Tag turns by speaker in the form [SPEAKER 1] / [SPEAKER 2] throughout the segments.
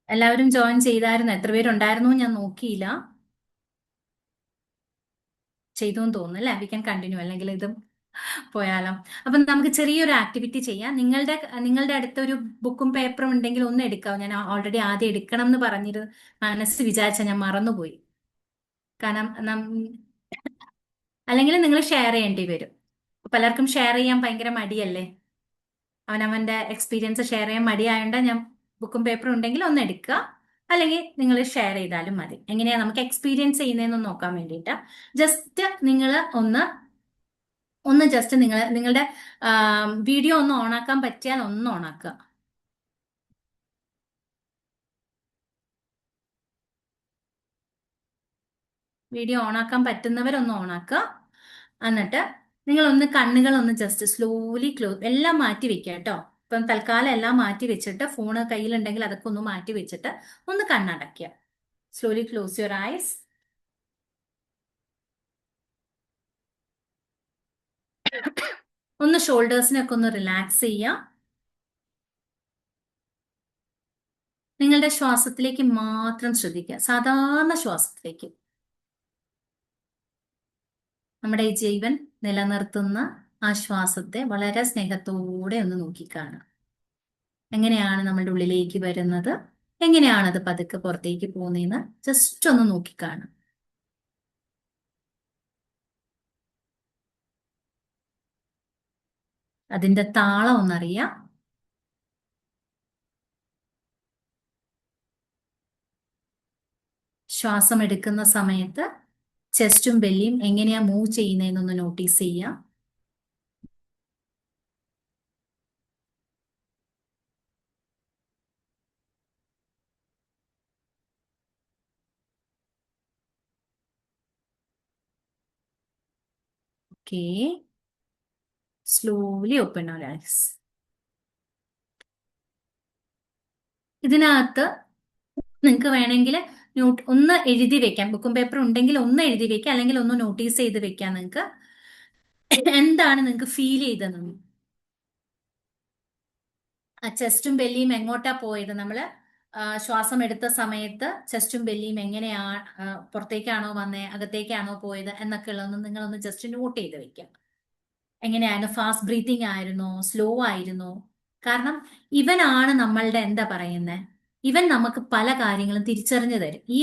[SPEAKER 1] എല്ലാവരും ജോയിൻ ചെയ്തായിരുന്നു. എത്ര പേരുണ്ടായിരുന്നു ഞാൻ നോക്കിയില്ല. ചെയ്തു എന്ന് തോന്നുന്നു അല്ലേ? വി ക്യാൻ കണ്ടിന്യൂ, അല്ലെങ്കിൽ ഇതും പോയാലോ? അപ്പൊ നമുക്ക് ചെറിയൊരു ആക്ടിവിറ്റി ചെയ്യാം. നിങ്ങളുടെ അടുത്ത് ഒരു ബുക്കും പേപ്പറും ഉണ്ടെങ്കിൽ ഒന്ന് എടുക്കാവും. ഞാൻ ഓൾറെഡി ആദ്യം എടുക്കണം എന്ന് പറഞ്ഞിട്ട് മനസ്സ് വിചാരിച്ച ഞാൻ മറന്നുപോയി. കാരണം അല്ലെങ്കിൽ നിങ്ങൾ ഷെയർ ചെയ്യേണ്ടി വരും. പലർക്കും ഷെയർ ചെയ്യാൻ ഭയങ്കര മടിയല്ലേ? അവനവന്റെ എക്സ്പീരിയൻസ് ഷെയർ ചെയ്യാൻ മടിയായോണ്ട് ഞാൻ ബുക്കും പേപ്പറും ഉണ്ടെങ്കിൽ ഒന്ന് എടുക്കുക. അല്ലെങ്കിൽ നിങ്ങൾ ഷെയർ ചെയ്താലും മതി. എങ്ങനെയാ നമുക്ക് എക്സ്പീരിയൻസ് ചെയ്യുന്നതെന്ന് നോക്കാൻ വേണ്ടിയിട്ട് ജസ്റ്റ് നിങ്ങൾ ഒന്ന് ഒന്ന് ജസ്റ്റ് നിങ്ങളുടെ വീഡിയോ ഒന്ന് ഓണാക്കാൻ പറ്റിയാൽ ഒന്ന് ഓണാക്കുക. വീഡിയോ ഓണാക്കാൻ പറ്റുന്നവരൊന്ന് ഓണാക്കുക. എന്നിട്ട് നിങ്ങളൊന്ന് കണ്ണുകളൊന്ന് ജസ്റ്റ് സ്ലോലി ക്ലോസ്, എല്ലാം മാറ്റി വെക്കുക കേട്ടോ. ഇപ്പം തൽക്കാലം എല്ലാം മാറ്റി വെച്ചിട്ട് ഫോണ് കയ്യിലുണ്ടെങ്കിൽ അതൊക്കെ ഒന്ന് മാറ്റി വെച്ചിട്ട് ഒന്ന് കണ്ണടയ്ക്കുക. Slowly close your eyes. ഒന്ന് ഷോൾഡേഴ്സിനൊക്കെ ഒന്ന് റിലാക്സ് ചെയ്യുക. നിങ്ങളുടെ ശ്വാസത്തിലേക്ക് മാത്രം ശ്രദ്ധിക്കുക, സാധാരണ ശ്വാസത്തിലേക്ക്. നമ്മുടെ ഈ ജീവൻ നിലനിർത്തുന്ന ആ ശ്വാസത്തെ വളരെ സ്നേഹത്തോടെ ഒന്ന് നോക്കിക്കാണുക. എങ്ങനെയാണ് നമ്മുടെ ഉള്ളിലേക്ക് വരുന്നത്, എങ്ങനെയാണ് അത് പതുക്കെ പുറത്തേക്ക് പോകുന്നതെന്ന് ജസ്റ്റ് ഒന്ന് നോക്കിക്കാണുക. അതിന്റെ താളം ഒന്നറിയാം. ശ്വാസം എടുക്കുന്ന സമയത്ത് ചെസ്റ്റും ബെല്ലിയും എങ്ങനെയാ മൂവ് ചെയ്യുന്നതെന്നൊന്ന് നോട്ടീസ് ചെയ്യാം. Okay, slowly open your ice. ഇതിനകത്ത് നിങ്ങൾക്ക് വേണമെങ്കിൽ ഒന്ന് എഴുതി വെക്കാം. ബുക്കും പേപ്പറും ഉണ്ടെങ്കിൽ ഒന്ന് എഴുതി വെക്കാം, അല്ലെങ്കിൽ ഒന്ന് നോട്ടീസ് ചെയ്ത് വെക്കാം. നിങ്ങൾക്ക് എന്താണ് നിങ്ങൾക്ക് ഫീൽ ചെയ്തതെന്ന്, ആ ചെസ്റ്റും ബെല്ലിയും എങ്ങോട്ടാ പോയത്, നമ്മള് ശ്വാസം എടുത്ത സമയത്ത് ചെസ്റ്റും ബെല്ലിയും എങ്ങനെയാ, പുറത്തേക്കാണോ വന്നേ, അകത്തേക്കാണോ പോയത് എന്നൊക്കെ ഉള്ളതൊന്ന് നിങ്ങളൊന്ന് ജസ്റ്റ് നോട്ട് ചെയ്ത് വെക്കാം. എങ്ങനെയായിരുന്നു, ഫാസ്റ്റ് ബ്രീത്തിങ് ആയിരുന്നോ, സ്ലോ ആയിരുന്നോ? കാരണം ഇവനാണ് നമ്മളുടെ എന്താ പറയുന്നത്, ഇവൻ നമുക്ക് പല കാര്യങ്ങളും തിരിച്ചറിഞ്ഞു തരും. ഈ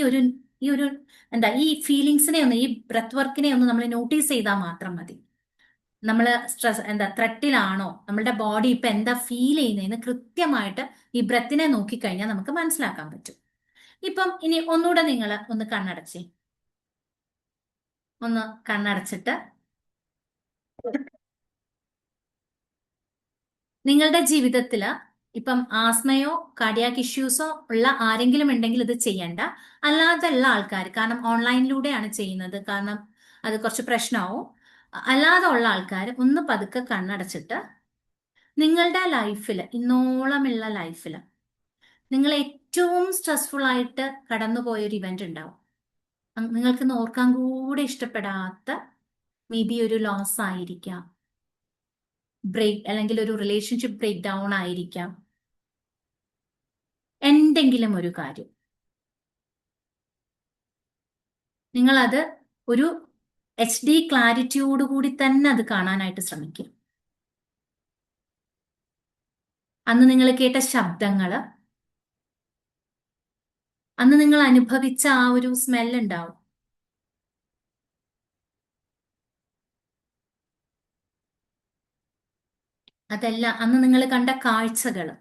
[SPEAKER 1] ഒരു എന്താ, ഈ ഫീലിങ്സിനെ ഒന്ന്, ഈ ബ്രത്ത് വർക്കിനെ ഒന്ന് നമ്മൾ നോട്ടീസ് ചെയ്താൽ മാത്രം മതി. നമ്മൾ സ്ട്രെസ് എന്താ, ത്രെട്ടിലാണോ, നമ്മളുടെ ബോഡി ഇപ്പൊ എന്താ ഫീൽ ചെയ്യുന്നതെന്ന് കൃത്യമായിട്ട് ഈ ബ്രത്തിനെ നോക്കിക്കഴിഞ്ഞാൽ നമുക്ക് മനസ്സിലാക്കാൻ പറ്റും. ഇപ്പം ഇനി ഒന്നുകൂടെ നിങ്ങൾ ഒന്ന് കണ്ണടച്ചേ. ഒന്ന് കണ്ണടച്ചിട്ട് നിങ്ങളുടെ ജീവിതത്തില് ഇപ്പം ആസ്മയോ കാർഡിയാക് ഇഷ്യൂസോ ഉള്ള ആരെങ്കിലും ഉണ്ടെങ്കിൽ ഇത് ചെയ്യണ്ട. അല്ലാതെ ഉള്ള ആൾക്കാർ, കാരണം ഓൺലൈനിലൂടെയാണ് ചെയ്യുന്നത്, കാരണം അത് കുറച്ച് പ്രശ്നമാവും. അല്ലാതെ ഉള്ള ആൾക്കാർ ഒന്ന് പതുക്കെ കണ്ണടച്ചിട്ട് നിങ്ങളുടെ ലൈഫിൽ, ഇന്നോളമുള്ള ലൈഫിൽ നിങ്ങൾ ഏറ്റവും സ്ട്രെസ്ഫുൾ ആയിട്ട് കടന്നുപോയ ഒരു ഇവന്റ് ഉണ്ടാവും. നിങ്ങൾക്ക് ഇന്ന് ഓർക്കാൻ കൂടെ ഇഷ്ടപ്പെടാത്ത മേ ബി ഒരു ലോസ് ആയിരിക്കാം, ബ്രേക്ക്, അല്ലെങ്കിൽ ഒരു റിലേഷൻഷിപ്പ് ബ്രേക്ക് ഡൗൺ ആയിരിക്കാം, എന്തെങ്കിലും ഒരു കാര്യം. നിങ്ങളത് ഒരു HD ക്ലാരിറ്റിയോട് കൂടി തന്നെ അത് കാണാനായിട്ട് ശ്രമിക്കും. അന്ന് നിങ്ങൾ കേട്ട ശബ്ദങ്ങള്, അന്ന് നിങ്ങൾ അനുഭവിച്ച ആ ഒരു സ്മെൽ ഉണ്ടാവും. അതല്ല, അന്ന് നിങ്ങൾ കണ്ട കാഴ്ചകള്.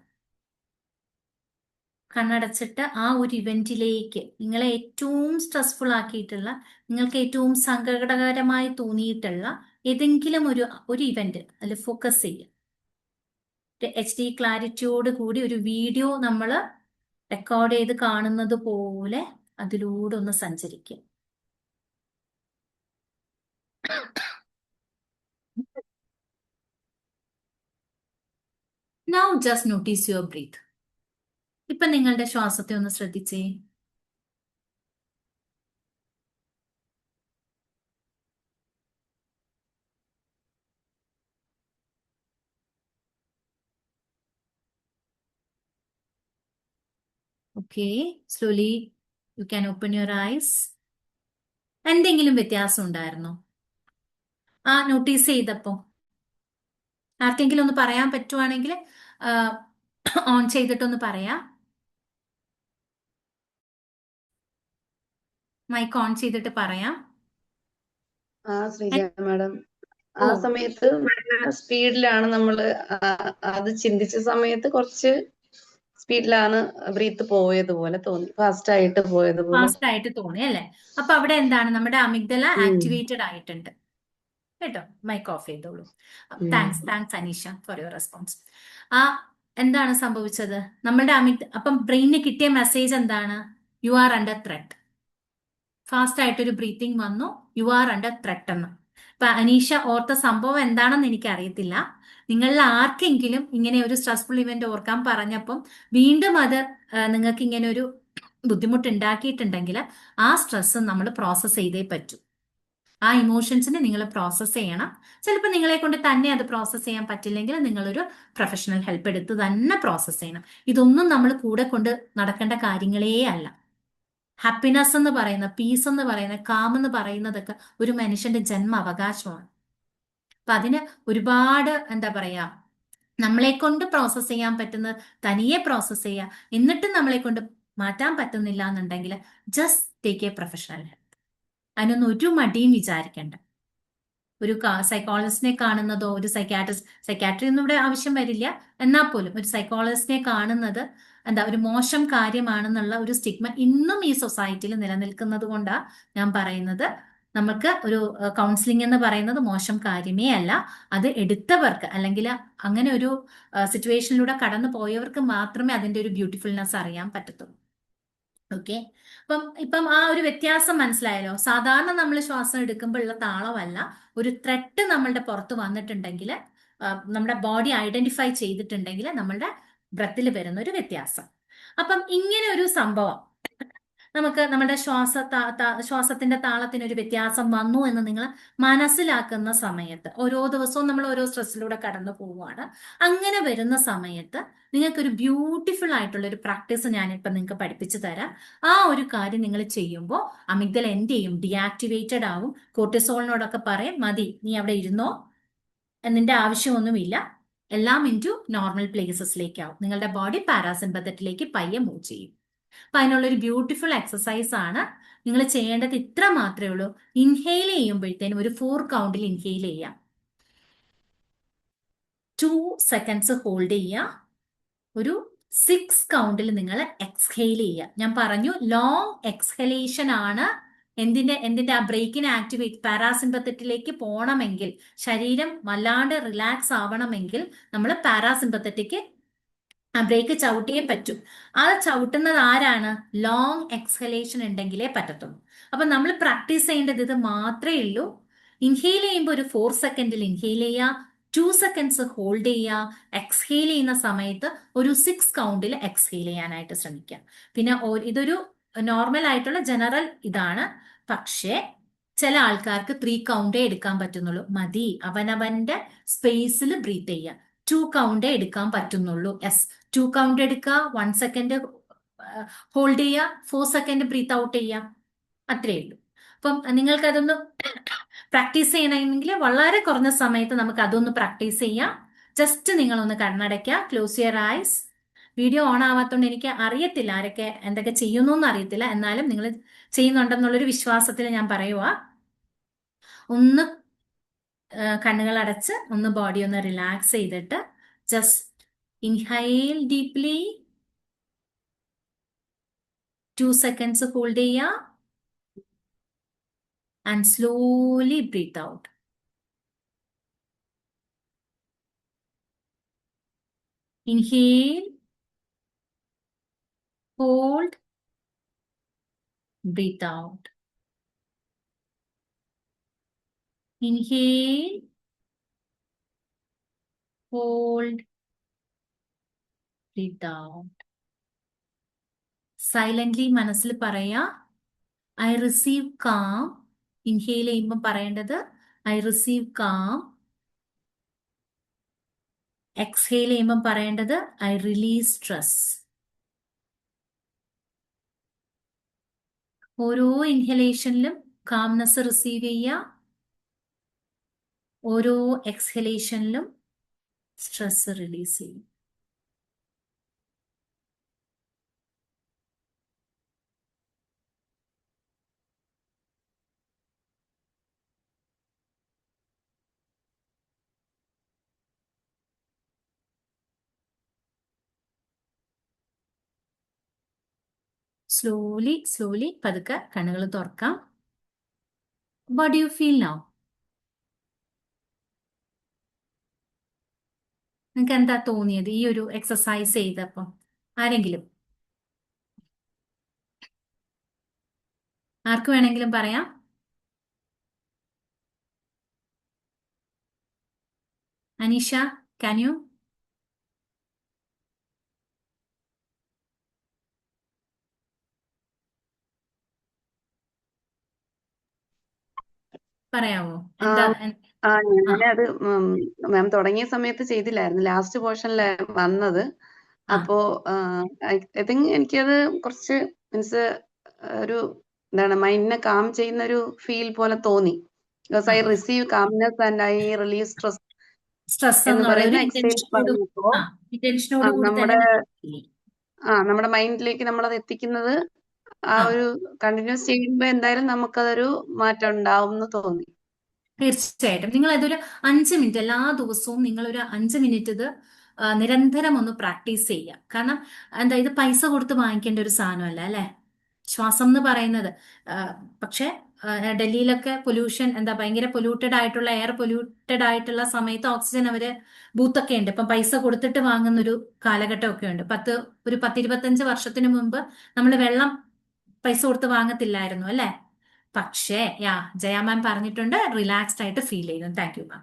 [SPEAKER 1] കണ്ണടച്ചിട്ട് ആ ഒരു ഇവന്റിലേക്ക്, നിങ്ങളെ ഏറ്റവും സ്ട്രെസ്ഫുൾ ആക്കിയിട്ടുള്ള, നിങ്ങൾക്ക് ഏറ്റവും സങ്കടകരമായി തോന്നിയിട്ടുള്ള ഏതെങ്കിലും ഒരു ഇവന്റ് അതിൽ ഫോക്കസ് ചെയ്യുക. HD ക്ലാരിറ്റിയോട് കൂടി ഒരു വീഡിയോ നമ്മൾ റെക്കോർഡ് ചെയ്ത് കാണുന്നത് പോലെ അതിലൂടെ ഒന്ന് സഞ്ചരിക്കുക. Now just notice your breath. ഇപ്പൊ നിങ്ങളുടെ ശ്വാസത്തെ ഒന്ന് ശ്രദ്ധിച്ചേ. Okay, slowly you can open your eyes. എന്തെങ്കിലും വ്യത്യാസം ഉണ്ടായിരുന്നോ ആ നോട്ടീസ് ചെയ്തപ്പോ? ആർക്കെങ്കിലും ഒന്ന് പറയാൻ പറ്റുവാണെങ്കിൽ ഓൺ ചെയ്തിട്ടൊന്ന് പറയാം. മൈക്ക് ഓൺ ചെയ്തിട്ട് പറയാം.
[SPEAKER 2] ശ്രീജ മാഡം,
[SPEAKER 1] ഓ,
[SPEAKER 2] ആ സമയത്ത് സ്പീഡിലാണ് നമ്മള് അത് ചിന്തിച്ച സമയത്ത് കുറച്ച് സ്പീഡിലാണ് ബ്രീത്ത് പോയതുപോലെ തോന്നി, ഫാസ്റ്റ് ആയിട്ട് പോയതുപോലെ.
[SPEAKER 1] ഫാസ്റ്റ് ആയിട്ട് തോന്നി അല്ലേ? അപ്പൊ അവിടെ എന്താണ്, നമ്മുടെ അമിഗ്ഡല ആക്ടിവേറ്റഡ് ആയിട്ടുണ്ട് കേട്ടോ. മൈക്ക് ഓഫ് ചെയ്തോളൂ. Thanks Aneesha for your response. ആ, എന്താണ് സംഭവിച്ചത്? നമ്മുടെ അപ്പം ബ്രെയിനിന് കിട്ടിയ മെസ്സേജ് എന്താണ്? You are under threat. Fast ആയിട്ടൊരു ബ്രീത്തിങ് വന്നു, യു ആർ അണ്ടർ ത്രെട്ട് എന്ന്. ഇപ്പൊ അനീഷ ഓർത്ത സംഭവം എന്താണെന്ന് എനിക്ക് അറിയത്തില്ല. നിങ്ങളിൽ ആർക്കെങ്കിലും ഇങ്ങനെ ഒരു സ്ട്രെസ്ഫുൾ ഇവന്റ് ഓർക്കാൻ പറഞ്ഞപ്പം വീണ്ടും അത് നിങ്ങൾക്ക് ഇങ്ങനെ ഒരു ബുദ്ധിമുട്ട് ഉണ്ടാക്കിയിട്ടുണ്ടെങ്കിൽ ആ സ്ട്രെസ് നമ്മൾ പ്രോസസ്സ് ചെയ്തേ പറ്റൂ. ആ ഇമോഷൻസിനെ നിങ്ങൾ പ്രോസസ്സ് ചെയ്യണം. ചിലപ്പോൾ നിങ്ങളെ കൊണ്ട് തന്നെ അത് പ്രോസസ്സ് ചെയ്യാൻ പറ്റില്ലെങ്കിൽ നിങ്ങളൊരു പ്രൊഫഷണൽ ഹെൽപ്പ് എടുത്ത് തന്നെ പ്രോസസ്സ് ചെയ്യണം. ഇതൊന്നും നമ്മൾ കൂടെ കൊണ്ട് നടക്കേണ്ട കാര്യങ്ങളേ അല്ല. ഹാപ്പിനെസ് എന്ന് പറയുന്ന, പീസ് എന്ന് പറയുന്ന, കാം എന്ന് പറയുന്നതൊക്കെ ഒരു മനുഷ്യന്റെ ജന്മ അവകാശമാണ്. അപ്പൊ അതിന് ഒരുപാട് എന്താ പറയാ, നമ്മളെ കൊണ്ട് പ്രോസസ്സ് ചെയ്യാൻ പറ്റുന്നത് തനിയെ പ്രോസസ്സ് ചെയ്യുക. എന്നിട്ടും നമ്മളെ കൊണ്ട് മാറ്റാൻ പറ്റുന്നില്ല എന്നുണ്ടെങ്കിൽ just take A professional help. അതിനൊന്നും ഒരു മടിയും വിചാരിക്കേണ്ട. ഒരു സൈക്കോളജിസ്റ്റിനെ കാണുന്നതോ ഒരു സൈക്കാട്രി ഒന്നും ഇവിടെ ആവശ്യം വരില്ല. എന്നാൽ പോലും ഒരു സൈക്കോളജിസ്റ്റിനെ കാണുന്നത് എന്താ ഒരു മോശം കാര്യമാണെന്നുള്ള ഒരു സ്റ്റിഗ്മ ഇന്നും ഈ സൊസൈറ്റിയിൽ നിലനിൽക്കുന്നത് കൊണ്ടാണ് ഞാൻ പറയുന്നത്. നമുക്ക് ഒരു കൗൺസിലിംഗ് എന്ന് പറയുന്നത് മോശം കാര്യമേ അല്ല. അത് എടുത്തവർക്ക് അല്ലെങ്കിൽ അങ്ങനെ ഒരു സിറ്റുവേഷനിലൂടെ കടന്നു പോയവർക്ക് മാത്രമേ അതിന്റെ ഒരു ബ്യൂട്ടിഫുൾനെസ് അറിയാൻ പറ്റത്തുള്ളൂ. ഓക്കെ, ഇപ്പം ആ ഒരു വ്യത്യാസം മനസ്സിലായല്ലോ. സാധാരണ നമ്മൾ ശ്വാസം എടുക്കുമ്പോൾ ഉള്ള താളമല്ല, ഒരു ത്രെട്ട് നമ്മളുടെ പുറത്ത് വന്നിട്ടുണ്ടെങ്കിൽ, നമ്മുടെ ബോഡി ഐഡന്റിഫൈ ചെയ്തിട്ടുണ്ടെങ്കിൽ നമ്മളുടെ ബ്രത്തിൽ വരുന്ന ഒരു വ്യത്യാസം. അപ്പം ഇങ്ങനെ ഒരു സംഭവം നമുക്ക് നമ്മുടെ ശ്വാസത്തിന്റെ താളത്തിന് ഒരു വ്യത്യാസം വന്നു എന്ന് നിങ്ങൾ മനസ്സിലാക്കുന്ന സമയത്ത്, ഓരോ ദിവസവും നമ്മൾ ഓരോ സ്ട്രെസ്സിലൂടെ കടന്നു പോവുകയാണ്. അങ്ങനെ വരുന്ന സമയത്ത് നിങ്ങൾക്കൊരു ബ്യൂട്ടിഫുൾ ആയിട്ടുള്ള ഒരു പ്രാക്ടീസ് ഞാനിപ്പോൾ നിങ്ങൾക്ക് പഠിപ്പിച്ചു തരാം. ആ ഒരു കാര്യം നിങ്ങൾ ചെയ്യുമ്പോൾ അമിഗ്ഡല എന്ത് ചെയ്യും? ഡീആക്ടിവേറ്റഡ് ആവും. കോർട്ടിസോളിനോടൊക്കെ പറയും മതി, നീ അവിടെ ഇരുന്നോ, എന്നിന്റെ ആവശ്യമൊന്നുമില്ല. എല്ലാം ഇൻറ്റു നോർമൽ പ്ലേസസിലേക്കാവും. നിങ്ങളുടെ ബോഡി പാരാസിമ്പത്തറ്റിലേക്ക് പയ്യെ മൂവ് ചെയ്യും. അപ്പൊ അതിനുള്ളൊരു ബ്യൂട്ടിഫുൾ എക്സസൈസ് ആണ്. നിങ്ങൾ ചെയ്യേണ്ടത് ഇത്ര മാത്രമേ ഉള്ളൂ. ഇൻഹെയിൽ ചെയ്യുമ്പോഴത്തേനും ഒരു 4 കൗണ്ടിൽ ഇൻഹെയിൽ ചെയ്യാം. 2 സെക്കൻഡ്സ് ഹോൾഡ് ചെയ്യുക. ഒരു 6 കൗണ്ടിൽ നിങ്ങൾ എക്സ്ഹെയിൽ ചെയ്യുക. ഞാൻ പറഞ്ഞു ലോങ് എക്സ്ഹലേഷൻ ആണ് എന്തിന്റെ ആ ബ്രേക്കിനെ ആക്ടിവേറ്റ്, പാരാസിമ്പത്തറ്റിലേക്ക് പോകണമെങ്കിൽ, ശരീരം വല്ലാണ്ട് റിലാക്സ് ആവണമെങ്കിൽ നമ്മൾ പാരാസിമ്പത്തറ്റിക്ക് ആ ബ്രേക്ക് ചവിട്ടിയേ പറ്റൂ. ആ ചവിട്ടുന്നത് ആരാണ്? ലോങ് എക്സ്ഹലേഷൻ ഉണ്ടെങ്കിലേ പറ്റത്തുള്ളൂ. അപ്പൊ നമ്മൾ പ്രാക്ടീസ് ചെയ്യേണ്ടത് ഇത് മാത്രമേ ഉള്ളൂ. ഇൻഹെയിൽ ചെയ്യുമ്പോൾ ഒരു 4 സെക്കൻഡിൽ ഇൻഹെയിൽ ചെയ്യുക, 2 സെക്കൻഡ്സ് ഹോൾഡ് ചെയ്യുക. എക്സ്ഹെയിൽ ചെയ്യുന്ന സമയത്ത് ഒരു 6 കൗണ്ടിൽ എക്സ്ഹെയിൽ ചെയ്യാനായിട്ട് ശ്രമിക്കുക. പിന്നെ ഇതൊരു നോർമൽ ആയിട്ടുള്ള ജനറൽ ഇതാണ്. പക്ഷേ ചില ആൾക്കാർക്ക് 3 കൗണ്ടേ എടുക്കാൻ പറ്റുന്നുള്ളൂ. മതി, അവനവന്റെ സ്പേസിൽ ബ്രീത്ത് ചെയ്യുക. 2 കൗണ്ടേ എടുക്കാൻ പറ്റുന്നുള്ളൂ. 2 കൗണ്ട് എടുക്കുക, 1 സെക്കൻഡ് ഹോൾഡ് ചെയ്യുക, 4 സെക്കൻഡ് ബ്രീത്ത് ഔട്ട് ചെയ്യുക. അത്രയേ ഉള്ളൂ. അപ്പം നിങ്ങൾക്ക് അതൊന്ന് പ്രാക്ടീസ് ചെയ്യണമെങ്കിൽ വളരെ കുറഞ്ഞ സമയത്ത് നമുക്ക് അതൊന്ന് പ്രാക്ടീസ് ചെയ്യാം. ജസ്റ്റ് നിങ്ങളൊന്ന് കണ്ണടയ്ക്കുക, close your eyes. Video on ആവാത്തതുകൊണ്ട് എനിക്ക് അറിയത്തില്ല ആരൊക്കെ എന്തൊക്കെ ചെയ്യുന്നു എന്ന് അറിയത്തില്ല. എന്നാലും നിങ്ങൾ ചെയ്യുന്നുണ്ടെന്നുള്ളൊരു വിശ്വാസത്തിൽ ഞാൻ പറയുക. ഒന്ന് കണ്ണുകൾ അടച്ച് ഒന്ന് ബോഡി ഒന്ന് റിലാക്സ് ചെയ്തിട്ട് just inhale deeply, 2 seconds hold ചെയ്യുക and slowly breathe out. Inhale, hold, breathe out. Inhale, hold, breathe out. Silently മനസ്സിൽ പറയാ, ഐ റിസീവ് കാം. ഇൻഹെയിൽ ചെയ്യുമ്പോൾ പറയേണ്ടത് ഐ റിസീവ് കാം. എക്സ്ഹെയിൽ ചെയ്യുമ്പോൾ പറയേണ്ടത് ഐ റിലീസ് സ്ട്രെസ്. ഓരോ ഇൻഹലേഷനിലും കാംനെസ് റിസീവ് ചെയ്യുക, ഓരോ എക്സ്ഹലേഷനിലും സ്ട്രെസ് റിലീസ് ചെയ്യും. സ്ലോലി സ്ലോലി പതുക്കെ കണ്ണുകൾ തുറക്കാം. What do you feel now? നിങ്ങൾക്ക് എന്താ തോന്നിയത് ഈ ഒരു എക്സസൈസ് ചെയ്തപ്പം? ആരെങ്കിലും, ആർക്ക് വേണമെങ്കിലും പറയാം. Aneesha, can you? പറയാമോ
[SPEAKER 2] ആ
[SPEAKER 1] എന്താ?
[SPEAKER 2] ആ
[SPEAKER 1] ആ
[SPEAKER 2] ഞാനത് മാം തുടങ്ങിയ സമയത്ത് ചെയ്തില്ലായിരുന്നു, ലാസ്റ്റ് പോർഷനിലെ വന്നത്.
[SPEAKER 1] ആ
[SPEAKER 2] അപ്പോ ഐ തിങ്ക് എനിക്കത് കുറച്ച് മീൻസ് ഒരു എന്താണ് മൈൻഡിനെ കാം ചെയ്യുന്ന ഒരു ഫീൽ പോലെ തോന്നി. ബിക്കോസ്
[SPEAKER 1] ആ
[SPEAKER 2] I receive calmness and I relieve stress
[SPEAKER 1] stress
[SPEAKER 2] എന്ന്
[SPEAKER 1] എന്നുള്ള
[SPEAKER 2] പറയുന്ന
[SPEAKER 1] ഒരു
[SPEAKER 2] എക്സസൈസ്
[SPEAKER 1] ഇന്റൻഷനോട്,
[SPEAKER 2] പറഞ്ഞപ്പോ
[SPEAKER 1] ആ ഇന്റൻഷനോട് കൂടി തന്നെ
[SPEAKER 2] നമ്മുടെ
[SPEAKER 1] നിങ്ങൾ ചെയ്യും.
[SPEAKER 2] നമ്മുടെ മൈൻഡിലേക്ക് നമ്മളത് എത്തിക്കുന്നത് ആ
[SPEAKER 1] ആ
[SPEAKER 2] ഒരു കണ്ടിന്യൂസ് ചെയ്യുമ്പോ എന്തായാലും നമുക്കതൊരു മാറ്റം ഉണ്ടാവും എന്ന് തോന്നി.
[SPEAKER 1] തീർച്ചയായിട്ടും നിങ്ങൾ അതൊരു 5 മിനിറ്റ് എല്ലാ ദിവസവും നിങ്ങളൊരു 5 മിനിറ്റ് ഇത് നിരന്തരം ഒന്ന് പ്രാക്ടീസ് ചെയ്യുക. കാരണം എന്താ, ഇത് പൈസ കൊടുത്ത് വാങ്ങിക്കേണ്ട ഒരു സാധനമല്ല അല്ലെ, ശ്വാസം എന്ന് പറയുന്നത്. ആ, പക്ഷെ ഡൽഹിയിലൊക്കെ പൊല്യൂഷൻ എന്താ, ഭയങ്കര പൊല്യൂട്ടഡ് ആയിട്ടുള്ള എയർ പൊല്യൂട്ടഡ് ആയിട്ടുള്ള സമയത്ത് ഓക്സിജൻ അവര് ബൂത്തൊക്കെ ഉണ്ട്. ഇപ്പം പൈസ കൊടുത്തിട്ട് വാങ്ങുന്ന ഒരു കാലഘട്ടമൊക്കെ ഉണ്ട്. ഒരു 10-25 വർഷത്തിന് മുമ്പ് നമ്മൾ വെള്ളം പൈസ കൊടുത്ത് വാങ്ങത്തില്ലായിരുന്നു അല്ലെ. പക്ഷേ ജയ മാം പറഞ്ഞിട്ടുണ്ട് റിലാക്സ്ഡ് ആയിട്ട് ഫീൽ ചെയ്യുന്നു. താങ്ക് യു മാം.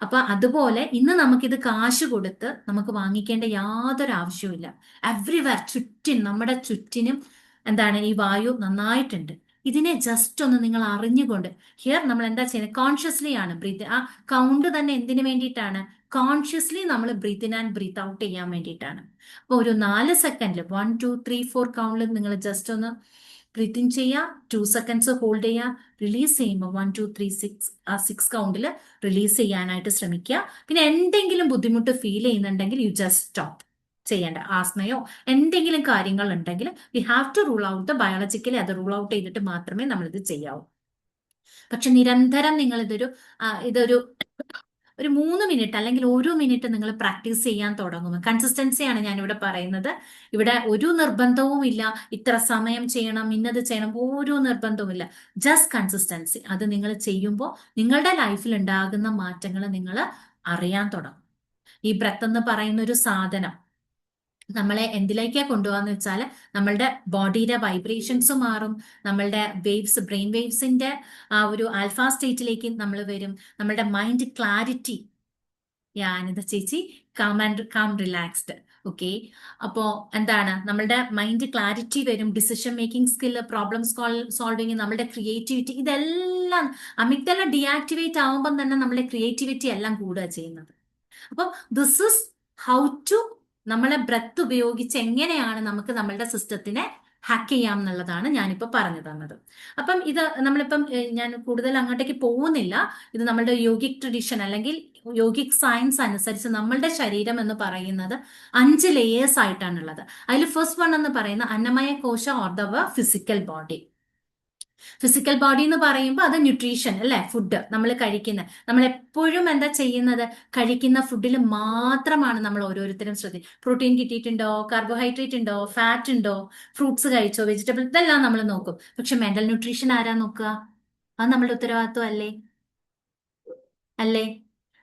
[SPEAKER 1] അപ്പൊ അതുപോലെ ഇന്ന് നമുക്കിത് കാശ് കൊടുത്ത് നമുക്ക് വാങ്ങിക്കേണ്ട യാതൊരു ആവശ്യവുമില്ല. എവ്രിവെയർ നമ്മുടെ ചുറ്റിനും എന്താണ് ഈ വായു നന്നായിട്ടുണ്ട്. ഇതിനെ ജസ്റ്റ് ഒന്ന് നിങ്ങൾ അറിഞ്ഞുകൊണ്ട്, ഹിയർ നമ്മൾ എന്താ ചെയ്യുന്നത്, കോൺഷ്യസ്ലി ആണ് ബ്രീത്ത്. ആ കൗണ്ട് തന്നെ എന്തിനു വേണ്ടിയിട്ടാണ്? കോൺഷ്യസ്ലി നമ്മൾ breathe in and breathe out ചെയ്യാൻ വേണ്ടിയിട്ടാണ്. അപ്പൊ ഒരു 4 സെക്കൻഡിൽ 1 2 3 4 കൗണ്ടിൽ നിങ്ങൾ ജസ്റ്റ് ഒന്ന് ബ്രീത്ത് ഇൻ ചെയ്യുക, 2 സെക്കൻഡ്സ് ഹോൾഡ് ചെയ്യുക, റിലീസ് ചെയ്യുമ്പോൾ 1 2 3 6 ആ 6 കൗണ്ടിൽ റിലീസ് ചെയ്യാനായിട്ട് ശ്രമിക്കുക. പിന്നെ എന്തെങ്കിലും ബുദ്ധിമുട്ട് ഫീൽ ചെയ്യുന്നുണ്ടെങ്കിൽ യു ജസ്റ്റ് സ്റ്റോപ്പ്. ചെയ്യേണ്ട ആസ്മയോ എന്തെങ്കിലും കാര്യങ്ങൾ ഉണ്ടെങ്കിൽ we have to rule out biologically, അത് റൂൾ ഔട്ട് ചെയ്തിട്ട് മാത്രമേ നമ്മൾ ഇത് ചെയ്യാവൂ. പക്ഷെ നിരന്തരം നിങ്ങൾ ഇതൊരു ഒരു 3 മിനിറ്റ് അല്ലെങ്കിൽ 1 മിനിറ്റ് നിങ്ങൾ പ്രാക്ടീസ് ചെയ്യാൻ തുടങ്ങുമ്പോൾ, കൺസിസ്റ്റൻസിയാണ് ഞാനിവിടെ പറയുന്നത്. ഇവിടെ ഒരു നിർബന്ധവും ഇല്ല, ഇത്ര സമയം ചെയ്യണം, ഇന്നത് ചെയ്യണം, ഒരു നിർബന്ധവും ഇല്ല. Just consistency. അത് നിങ്ങൾ ചെയ്യുമ്പോൾ നിങ്ങളുടെ ലൈഫിൽ ഉണ്ടാകുന്ന മാറ്റങ്ങൾ നിങ്ങൾ അറിയാൻ തുടങ്ങും. ഈ ബ്രെത്ത് എന്ന് പറയുന്ന ഒരു സാധനം നമ്മളെ എന്തിലേക്കാ കൊണ്ടുപോകാന്ന് വെച്ചാൽ നമ്മളുടെ ബോഡിയുടെ വൈബ്രേഷൻസ് മാറും, നമ്മളുടെ വേവ്സ്, ബ്രെയിൻ വേവ്സിന്റെ ആ ഒരു ആൽഫ സ്റ്റേറ്റിലേക്ക് നമ്മൾ വരും, നമ്മളുടെ മൈൻഡ് ക്ലാരിറ്റി. അനിത ചേച്ചി, കാം റിലാക്സ്ഡ്. ഓക്കെ. അപ്പോ എന്താണ്, നമ്മളുടെ മൈൻഡ് ക്ലാരിറ്റി വരും, decision making skill, problem solving, നമ്മുടെ ക്രിയേറ്റിവിറ്റി, ഇതെല്ലാം അമിഗ്ഡല ഡീആക്ടിവേറ്റ് ആവുമ്പം തന്നെ നമ്മളെ ക്രിയേറ്റിവിറ്റി എല്ലാം കൂടുക ചെയ്യുന്നത്. അപ്പൊ ദിസ് ഇസ് ഹൗ ടു, നമ്മളെ ബ്രെത്ത് ഉപയോഗിച്ച് എങ്ങനെയാണ് നമുക്ക് നമ്മളുടെ സിസ്റ്റത്തിനെ ഹാക്ക് ചെയ്യാം എന്നുള്ളതാണ് ഞാനിപ്പോ പറഞ്ഞു തന്നത്. അപ്പം ഇത് നമ്മളിപ്പം ഞാൻ കൂടുതൽ അങ്ങോട്ടേക്ക് പോകുന്നില്ല. ഇത് നമ്മളുടെ യോഗിക് ട്രഡീഷൻ അല്ലെങ്കിൽ യോഗിക് സയൻസ് അനുസരിച്ച് നമ്മളുടെ ശരീരം എന്ന് പറയുന്നത് 5 ലേയേഴ്സ് ആയിട്ടാണുള്ളത്. അതിൽ ഫസ്റ്റ് വൺ എന്ന് പറയുന്ന അന്നമയ കോശ or the physical body. Physical body എന്ന് പറയുമ്പോൾ അത് ന്യൂട്രീഷൻ അല്ലെ, ഫുഡ് നമ്മൾ കഴിക്കുന്ന, നമ്മൾ എപ്പോഴും എന്താ ചെയ്യുന്നത്, കഴിക്കുന്ന ഫുഡിൽ മാത്രമാണ് നമ്മൾ ഓരോരുത്തരും പ്രോട്ടീൻ കിട്ടിയിട്ടുണ്ടോ, കാർബോഹൈഡ്രേറ്റ് ഉണ്ടോ, ഫാറ്റ് ഉണ്ടോ, ഫ്രൂട്ട്സ് കഴിച്ചോ, വെജിറ്റബിൾ, ഇതെല്ലാം നമ്മൾ നോക്കും. പക്ഷെ മെന്റൽ ന്യൂട്രീഷൻ ആരാ നോക്കുക? അത് നമ്മളുടെ ഉത്തരവാദിത്വം അല്ലേ? അല്ലേ?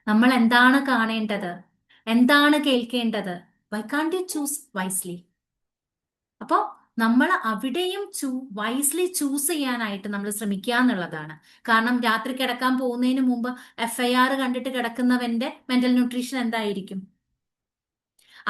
[SPEAKER 1] നമ്മൾ എന്താണ് കാണേണ്ടത്, എന്താണ് കേൾക്കേണ്ടത്? വൈ കാണ്ട് യു ചൂസ് വൈസ്ലി? അപ്പോ നമ്മൾ അവിടെയും വൈസ്ലി ചൂസ് ചെയ്യാനായിട്ട് നമ്മൾ ശ്രമിക്കുക എന്നുള്ളതാണ്. കാരണം രാത്രി കിടക്കാൻ പോകുന്നതിന് മുമ്പ് FIR കണ്ടിട്ട് കിടക്കുന്നവന്റെ മെന്റൽ ന്യൂട്രീഷൻ എന്തായിരിക്കും?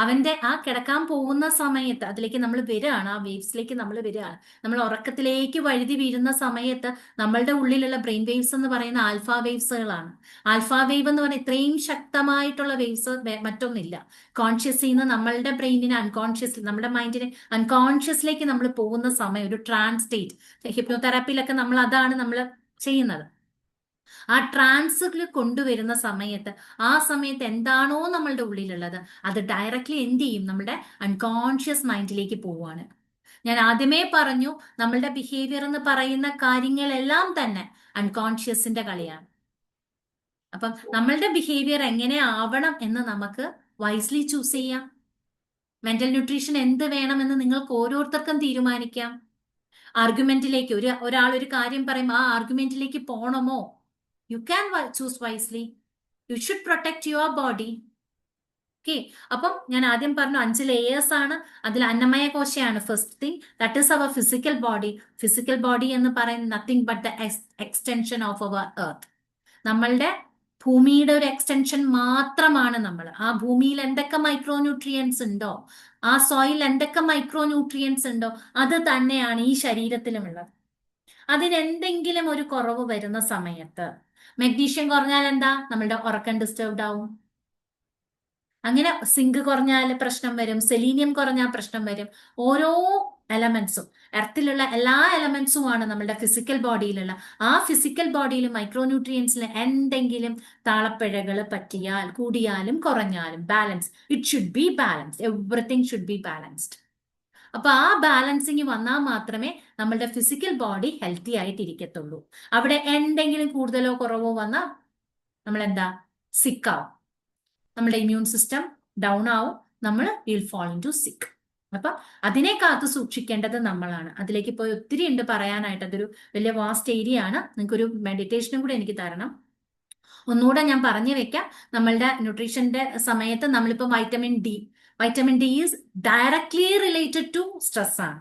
[SPEAKER 1] അവന്റെ ആ കിടക്കാൻ പോകുന്ന സമയത്ത് അതിലേക്ക് നമ്മൾ വരികയാണ്, ആ വേവ്സിലേക്ക് നമ്മൾ വരികയാണ്. നമ്മൾ ഉറക്കത്തിലേക്ക് വഴുതി വീഴുന്ന സമയത്ത് നമ്മളുടെ ഉള്ളിലുള്ള ബ്രെയിൻ വേവ്സ് എന്ന് പറയുന്ന ആൽഫ വേവ്സുകളാണ്. ആൽഫ വേവ് എന്ന് പറഞ്ഞാൽ ഇത്രയും ശക്തമായിട്ടുള്ള വേവ്സ് മറ്റൊന്നില്ല. കോൺഷ്യസിൽ നിന്ന് നമ്മളുടെ ബ്രെയിനിന് അൺകോൺഷ്യസ്, നമ്മുടെ മൈൻഡിന് അൺകോൺഷ്യസിലേക്ക് നമ്മൾ പോകുന്ന സമയം ഒരു ട്രാൻസ് സ്റ്റേറ്റ്, ഹിപ്നോതെറാപ്പിയിലൊക്കെ നമ്മൾ അതാണ് നമ്മൾ ചെയ്യുന്നത്. ആ ട്രാൻസിൽ കൊണ്ടുവരുന്ന സമയത്ത് ആ സമയത്ത് എന്താണോ നമ്മളുടെ ഉള്ളിലുള്ളത് അത് ഡയറക്റ്റ്ലി എന്ത് ചെയ്യും, നമ്മുടെ അൺകോൺഷ്യസ് മൈൻഡിലേക്ക് പോവുകയാണ്. ഞാൻ ആദ്യമേ പറഞ്ഞു, നമ്മളുടെ ബിഹേവിയർ എന്ന് പറയുന്ന കാര്യങ്ങളെല്ലാം തന്നെ അൺകോൺഷ്യസിന്റെ കളിയാണ്. അപ്പം നമ്മളുടെ ബിഹേവിയർ എങ്ങനെ ആവണം എന്ന് നമുക്ക് വൈസ്ലി ചൂസ് ചെയ്യാം. മെന്റൽ ന്യൂട്രീഷൻ എന്ത് വേണമെന്ന് നിങ്ങൾക്ക് ഓരോരുത്തർക്കും തീരുമാനിക്കാം. ആർഗ്യുമെന്റിലേക്ക് ഒരാൾ ഒരു കാര്യം പറയുമ്പോൾ ആ ആർഗ്യുമെന്റിലേക്ക് പോണമോ, you can choose wisely. You should protect your body. Okay, അപ്പം ഞാൻ ആദ്യം പറഞ്ഞു 5 ലേയേഴ്സ് ആണ്. അതിൽ അന്നമയ കോശയാണ് first thing. That is our physical body. Physical body എന്ന് പറയുന്നത് nothing but the extension of our earth. നമ്മളുടെ ഭൂമിയുടെ ഒരു എക്സ്റ്റൻഷൻ മാത്രമാണ് നമ്മൾ. ആ ഭൂമിയിൽ എന്തൊക്കെ മൈക്രോ ന്യൂട്രിയൻസ് ഉണ്ടോ, ആ സോയിൽ എന്തൊക്കെ മൈക്രോ ന്യൂട്രിയൻസ് ഉണ്ടോ, അത് തന്നെയാണ് ഈ ശരീരത്തിലുമുള്ളത്. അതിനെന്തെങ്കിലും ഒരു കുറവ് വരുന്ന സമയത്ത്, മഗ്നീഷ്യം കുറഞ്ഞാൽ എന്താ, നമ്മളുടെ ഉറക്കം ഡിസ്റ്റർബ്ഡ് ആവും. അങ്ങനെ സിങ്ക് കുറഞ്ഞാൽ പ്രശ്നം വരും, സെലീനിയം കുറഞ്ഞാൽ പ്രശ്നം വരും. ഓരോ എലമെന്റ്സും, എർത്തിലുള്ള എല്ലാ എലമെന്റ്സുമാണ് നമ്മുടെ ഫിസിക്കൽ ബോഡിയിലുള്ള. ആ ഫിസിക്കൽ ബോഡിയിൽ മൈക്രോ ന്യൂട്രിയൻസിൽ എന്തെങ്കിലും താളപ്പിഴകൾ പറ്റിയാൽ, കൂടിയാലും കുറഞ്ഞാലും balance, it should be balance. Everything should be balanced. അപ്പൊ ആ ബാലൻസിങ് വന്നാൽ മാത്രമേ നമ്മളുടെ ഫിസിക്കൽ ബോഡി ഹെൽത്തി ആയിട്ടിരിക്കത്തുള്ളൂ. അവിടെ എന്തെങ്കിലും കൂടുതലോ കുറവോ വന്നാൽ നമ്മൾ എന്താ, സിക്കാവും. നമ്മുടെ ഇമ്മ്യൂൺ സിസ്റ്റം ഡൗൺ ആവും, നമ്മൾ വിൽ ഫോൾ ഇൻ ടു സിക്ക്. അപ്പൊ അതിനെ കാത്തു സൂക്ഷിക്കേണ്ടത് നമ്മളാണ്. അതിലേക്ക് പോയി ഒത്തിരി ഉണ്ട് പറയാനായിട്ട്. അതൊരു വലിയ വാസ്റ്റ് ഏരിയ ആണ്. നിങ്ങൾക്കൊരു മെഡിറ്റേഷനും കൂടെ എനിക്ക് തരണം. ഒന്നുകൂടെ ഞാൻ പറഞ്ഞു വെക്കാം. നമ്മളുടെ ന്യൂട്രീഷന്റെ സമയത്ത് നമ്മളിപ്പോ vitamin D is directly related to stress ആണ്.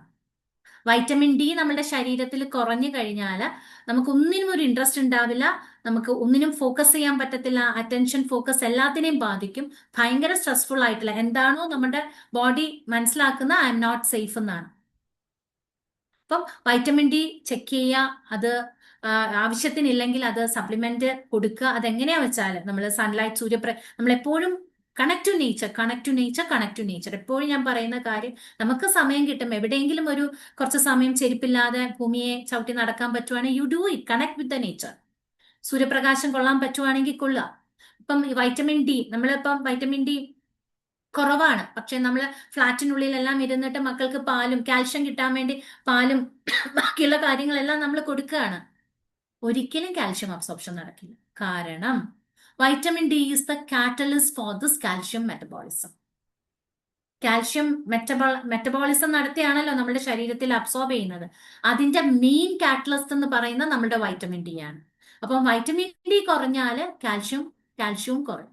[SPEAKER 1] വൈറ്റമിൻ ഡി നമ്മുടെ ശരീരത്തിൽ കുറഞ്ഞു കഴിഞ്ഞാൽ നമുക്ക് ഒന്നിനും ഒരു ഇൻട്രസ്റ്റ് ഉണ്ടാവില്ല, നമുക്ക് ഒന്നിനും ഫോക്കസ് ചെയ്യാൻ പറ്റത്തില്ല, അറ്റൻഷൻ ഫോക്കസ് എല്ലാത്തിനെയും ബാധിക്കും. ഭയങ്കര സ്ട്രെസ്ഫുൾ ആയിട്ടുള്ള, എന്താണോ നമ്മുടെ ബോഡി മനസ്സിലാക്കുന്ന ഐ എം നോട്ട് സേഫ് എന്നാണ്. അപ്പം വൈറ്റമിൻ ഡി ചെക്ക് ചെയ്യുക. അത് ആവശ്യത്തിനില്ലെങ്കിൽ അത് സപ്ലിമെന്റ് കൊടുക്കുക. അതെങ്ങനെയാ വെച്ചാൽ നമ്മൾ സൺലൈറ്റ്, നമ്മളെപ്പോഴും കണക്ട് ടു നേച്ചർ. എപ്പോഴും ഞാൻ പറയുന്ന കാര്യം, നമുക്ക് സമയം കിട്ടും, എവിടെയെങ്കിലും ഒരു കുറച്ച് സമയം ചെരുപ്പില്ലാതെ ഭൂമിയെ ചവിട്ടി നടക്കാൻ പറ്റുവാണെങ്കിൽ you do it. Connect with the nature. സൂര്യപ്രകാശം കൊള്ളാൻ പറ്റുവാണെങ്കിൽ കൊള്ളുക. ഇപ്പം വൈറ്റമിൻ ഡി, നമ്മളിപ്പം വൈറ്റമിൻ ഡി കുറവാണ്, പക്ഷെ നമ്മൾ ഫ്ലാറ്റിനുള്ളിലെല്ലാം ഇരുന്നിട്ട് മക്കൾക്ക് പാലും കാൽഷ്യം കിട്ടാൻ വേണ്ടി പാലും ബാക്കിയുള്ള കാര്യങ്ങളെല്ലാം നമ്മൾ കൊടുക്കുകയാണ്. ഒരിക്കലും കാൽഷ്യം അബ്സോർപ്ഷൻ നടക്കില്ല. കാരണം vitamin D is the catalyst for this calcium metabolism. Calcium metabolism നടത്തിയാണല്ലോ നമ്മുടെ ശരീരത്തിൽ അബ്സോർബ് ചെയ്യുന്നത്. അതിന്റെ മെയിൻ കാറ്റലിസ്റ്റ് എന്ന് പറയുന്നത് നമ്മുടെ വൈറ്റമിൻ ഡി ആണ്. അപ്പം വൈറ്റമിൻ ഡി കുറഞ്ഞാൽ കാൽഷ്യവും കുറയും.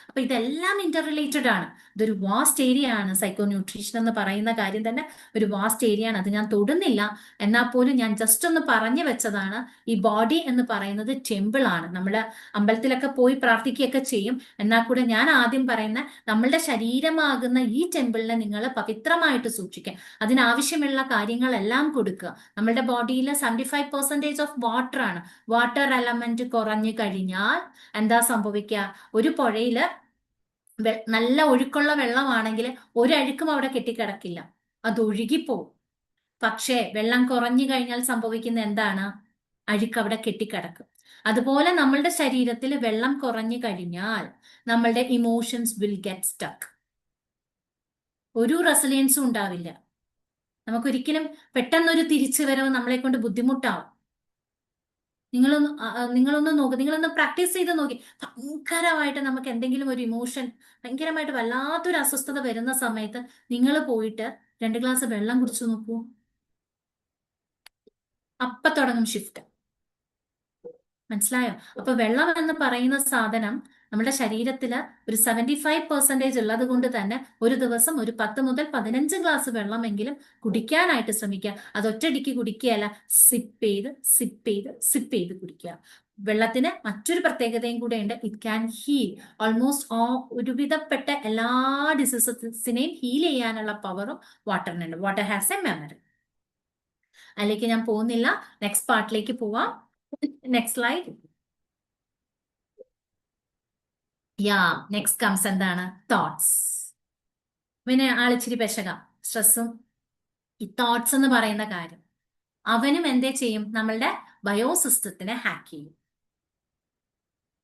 [SPEAKER 1] അപ്പൊ ഇതെല്ലാം ഇന്റർ റിലേറ്റഡ് ആണ്. ഇതൊരു വാസ്റ്റ് ഏരിയ ആണ്. സൈക്കോ ന്യൂട്രീഷൻ എന്ന് പറയുന്ന കാര്യം തന്നെ ഒരു വാസ്റ്റ് ഏരിയ ആണ്. അത് ഞാൻ തൊടുന്നില്ല, എന്നാൽ പോലും ഞാൻ ജസ്റ്റ് ഒന്ന് പറഞ്ഞു വെച്ചതാണ്. ഈ ബോഡി എന്ന് പറയുന്നത് ടെമ്പിൾ ആണ്. നമ്മൾ അമ്പലത്തിലൊക്കെ പോയി പ്രാർത്ഥിക്കുകയൊക്കെ ചെയ്യും, എന്നാൽ കൂടെ ഞാൻ ആദ്യം പറയുന്ന നമ്മളുടെ ശരീരമാകുന്ന ഈ ടെമ്പിളിനെ നിങ്ങൾ പവിത്രമായിട്ട് സൂക്ഷിക്കുക. അതിനാവശ്യമുള്ള കാര്യങ്ങളെല്ലാം കൊടുക്കുക. നമ്മളുടെ ബോഡിയിൽ 75% ഓഫ് വാട്ടർ ആണ്. വാട്ടർ എലമെന്റ് കുറഞ്ഞു കഴിഞ്ഞാൽ എന്താ സംഭവിക്കുക, ഒരു പുഴയില് നല്ല ഒഴുക്കുള്ള വെള്ളമാണെങ്കിൽ ഒരഴുക്കും അവിടെ കെട്ടിക്കിടക്കില്ല, അത് ഒഴുകിപ്പോവും. പക്ഷേ വെള്ളം കുറഞ്ഞു കഴിഞ്ഞാൽ സംഭവിക്കുന്ന എന്താണ്, അഴുക്ക് അവിടെ കെട്ടിക്കിടക്കും. അതുപോലെ നമ്മളുടെ ശരീരത്തിൽ വെള്ളം കുറഞ്ഞു കഴിഞ്ഞാൽ നമ്മളുടെ ഇമോഷൻസ് വിൽ ഗെറ്റ് സ്റ്റക്ക്. ഒരു റെസിലിയൻസും ഉണ്ടാവില്ല. നമുക്കൊരിക്കലും പെട്ടെന്നൊരു തിരിച്ചുവരവ് നമ്മളെ കൊണ്ട് ബുദ്ധിമുട്ടാവും. നിങ്ങളൊന്ന് നോക്ക്, നിങ്ങളൊന്ന് പ്രാക്ടീസ് ചെയ്ത് നോക്കി. ഭയങ്കരമായിട്ട് നമുക്ക് എന്തെങ്കിലും ഒരു ഇമോഷൻ, ഭയങ്കരമായിട്ട് വല്ലാത്തൊരു അസ്വസ്ഥത വരുന്ന സമയത്ത് നിങ്ങൾ പോയിട്ട് 2 ഗ്ലാസ് വെള്ളം കുടിച്ചു നോക്കൂ. അപ്പൊ തുടങ്ങും ഷിഫ്റ്റ്. മനസ്സിലായോ? അപ്പൊ വെള്ളം എന്ന് പറയുന്ന സാധനം നമ്മുടെ ശരീരത്തിൽ ഒരു 75% ഉള്ളത് കൊണ്ട് തന്നെ ഒരു ദിവസം ഒരു 10 മുതൽ 15 ഗ്ലാസ് വെള്ളമെങ്കിലും കുടിക്കാനായിട്ട് ശ്രമിക്കുക. അത് ഒറ്റയടിക്ക് കുടിക്കുകയല്ല, സിപ്പ് ചെയ്ത് സിപ്പ് ചെയ്ത് സിപ്പ് ചെയ്ത് കുടിക്കുക. വെള്ളത്തിന് മറ്റൊരു പ്രത്യേകതയും കൂടെ ഉണ്ട്. ഇറ്റ് ക്യാൻ ഹീൽ ഓൾമോസ്റ്റ് ഒരുവിധപ്പെട്ട എല്ലാ ഡിസീസസിനെയും ഹീൽ ചെയ്യാനുള്ള പവറും വാട്ടറിനുണ്ട്. Water has a memory. അതിലേക്ക് ഞാൻ പോകുന്നില്ല, നെക്സ്റ്റ് പാർട്ടിലേക്ക് പോവാം. Next slide. നെക്സ്റ്റ് കംസ് എന്താണ്? തോട്ട്സ്. പിന്നെ ആളിച്ചിരി പെശക, സ്ട്രെസ്സും ഈ തോട്ട്സ് എന്ന് പറയുന്ന കാര്യം അവനും എന്തേ ചെയ്യും? നമ്മളുടെ ബയോസിസ്റ്റത്തിനെ ഹാക്ക് ചെയ്യും.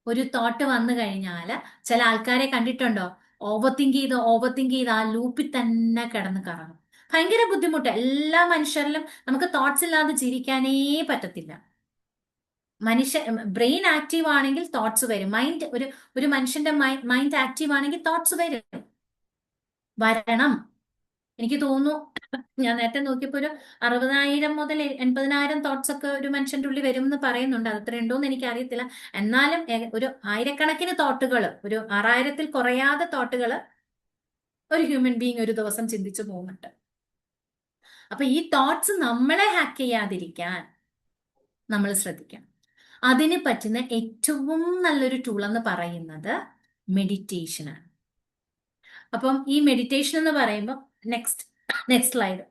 [SPEAKER 1] ഒരു തോട്ട് വന്നു കഴിഞ്ഞാൽ ചില ആൾക്കാരെ കണ്ടിട്ടുണ്ടോ? ഓവർ തിങ്ക് ചെയ്ത് ആ ലൂപ്പിൽ തന്നെ കിടന്ന് കറങ്ങും. ഭയങ്കര ബുദ്ധിമുട്ട്. എല്ലാ മനുഷ്യരിലും നമുക്ക് തോട്ട്സ് ഇല്ലാതെ ജീവിക്കാനേ പറ്റത്തില്ല. ബ്രെയിൻ ആക്റ്റീവ് ആണെങ്കിൽ തോട്ട്സ് വരും. ഒരു മനുഷ്യന്റെ മൈൻഡ് ആക്റ്റീവ് ആണെങ്കിൽ തോട്ട്സ് വരണം. എനിക്ക് തോന്നുന്നു, ഞാൻ നേരത്തെ നോക്കിയപ്പോ ഒരു 60,000 മുതൽ 80,000 തോട്ട്സ് ഒക്കെ ഒരു മനുഷ്യന്റെ ഉള്ളിൽ വരും എന്ന് പറയുന്നുണ്ട്. അത് അത്ര ഉണ്ടോന്ന് എനിക്ക് അറിയത്തില്ല. എന്നാലും ഒരു ആയിരക്കണക്കിന് തോട്ടുകൾ, ഒരു 6000-ൽ കുറയാതെ തോട്ടുകൾ ഒരു ഹ്യൂമൻ ബീങ് ഒരു ദിവസം ചിന്തിച്ചു പോകുന്നുണ്ട്. അപ്പൊ ഈ തോട്ട്സ് നമ്മളെ ഹാക്ക് ചെയ്യാതിരിക്കാൻ നമ്മൾ ശ്രദ്ധിക്കണം. അതിന് പറ്റുന്ന ഏറ്റവും നല്ലൊരു ടൂൾ എന്ന് പറയുന്നത് മെഡിറ്റേഷൻ ആണ്. അപ്പം ഈ മെഡിറ്റേഷൻ എന്ന് പറയുമ്പോൾ നെക്സ്റ്റ് സ്ലൈഡ്.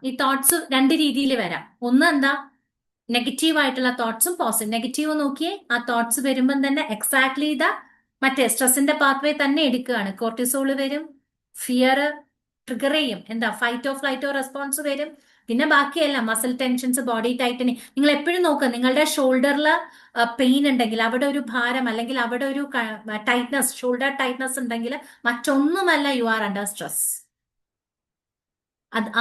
[SPEAKER 1] ഈ തോട്ട്സ് രണ്ട് രീതിയിൽ വരാം. ഒന്ന് എന്താ? നെഗറ്റീവ് ആയിട്ടുള്ള തോട്ട്സും പോസിറ്റീവ്. നെഗറ്റീവ് നോക്കിയേ, ആ തോട്ട്സ് വരുമ്പം തന്നെ എക്സാക്ട്ലി മറ്റേ സ്ട്രെസ്സിന്റെ പാത്വേ തന്നെ എടുക്കുകയാണ്. കോർട്ടിസോള് വരും, ഫിയർ ട്രിഗർ ചെയ്യും, എന്താ ഫൈറ്റോ ഫ്ലൈറ്റോ റെസ്പോൺസ് വരും. പിന്നെ ബാക്കിയല്ല, മസിൽ ടെൻഷൻസ്, ബോഡി ടൈറ്റനിങ്. നിങ്ങൾ എപ്പോഴും നോക്കുക, നിങ്ങളുടെ ഷോൾഡറിൽ പെയിൻ ഉണ്ടെങ്കിൽ, അവിടെ ഒരു ഭാരം അല്ലെങ്കിൽ അവിടെ ഒരു ടൈറ്റ്നസ്, ഷോൾഡർ ടൈറ്റ്നസ് ഉണ്ടെങ്കിൽ മറ്റൊന്നുമല്ല, യു ആർ അണ്ടർ സ്ട്രെസ്.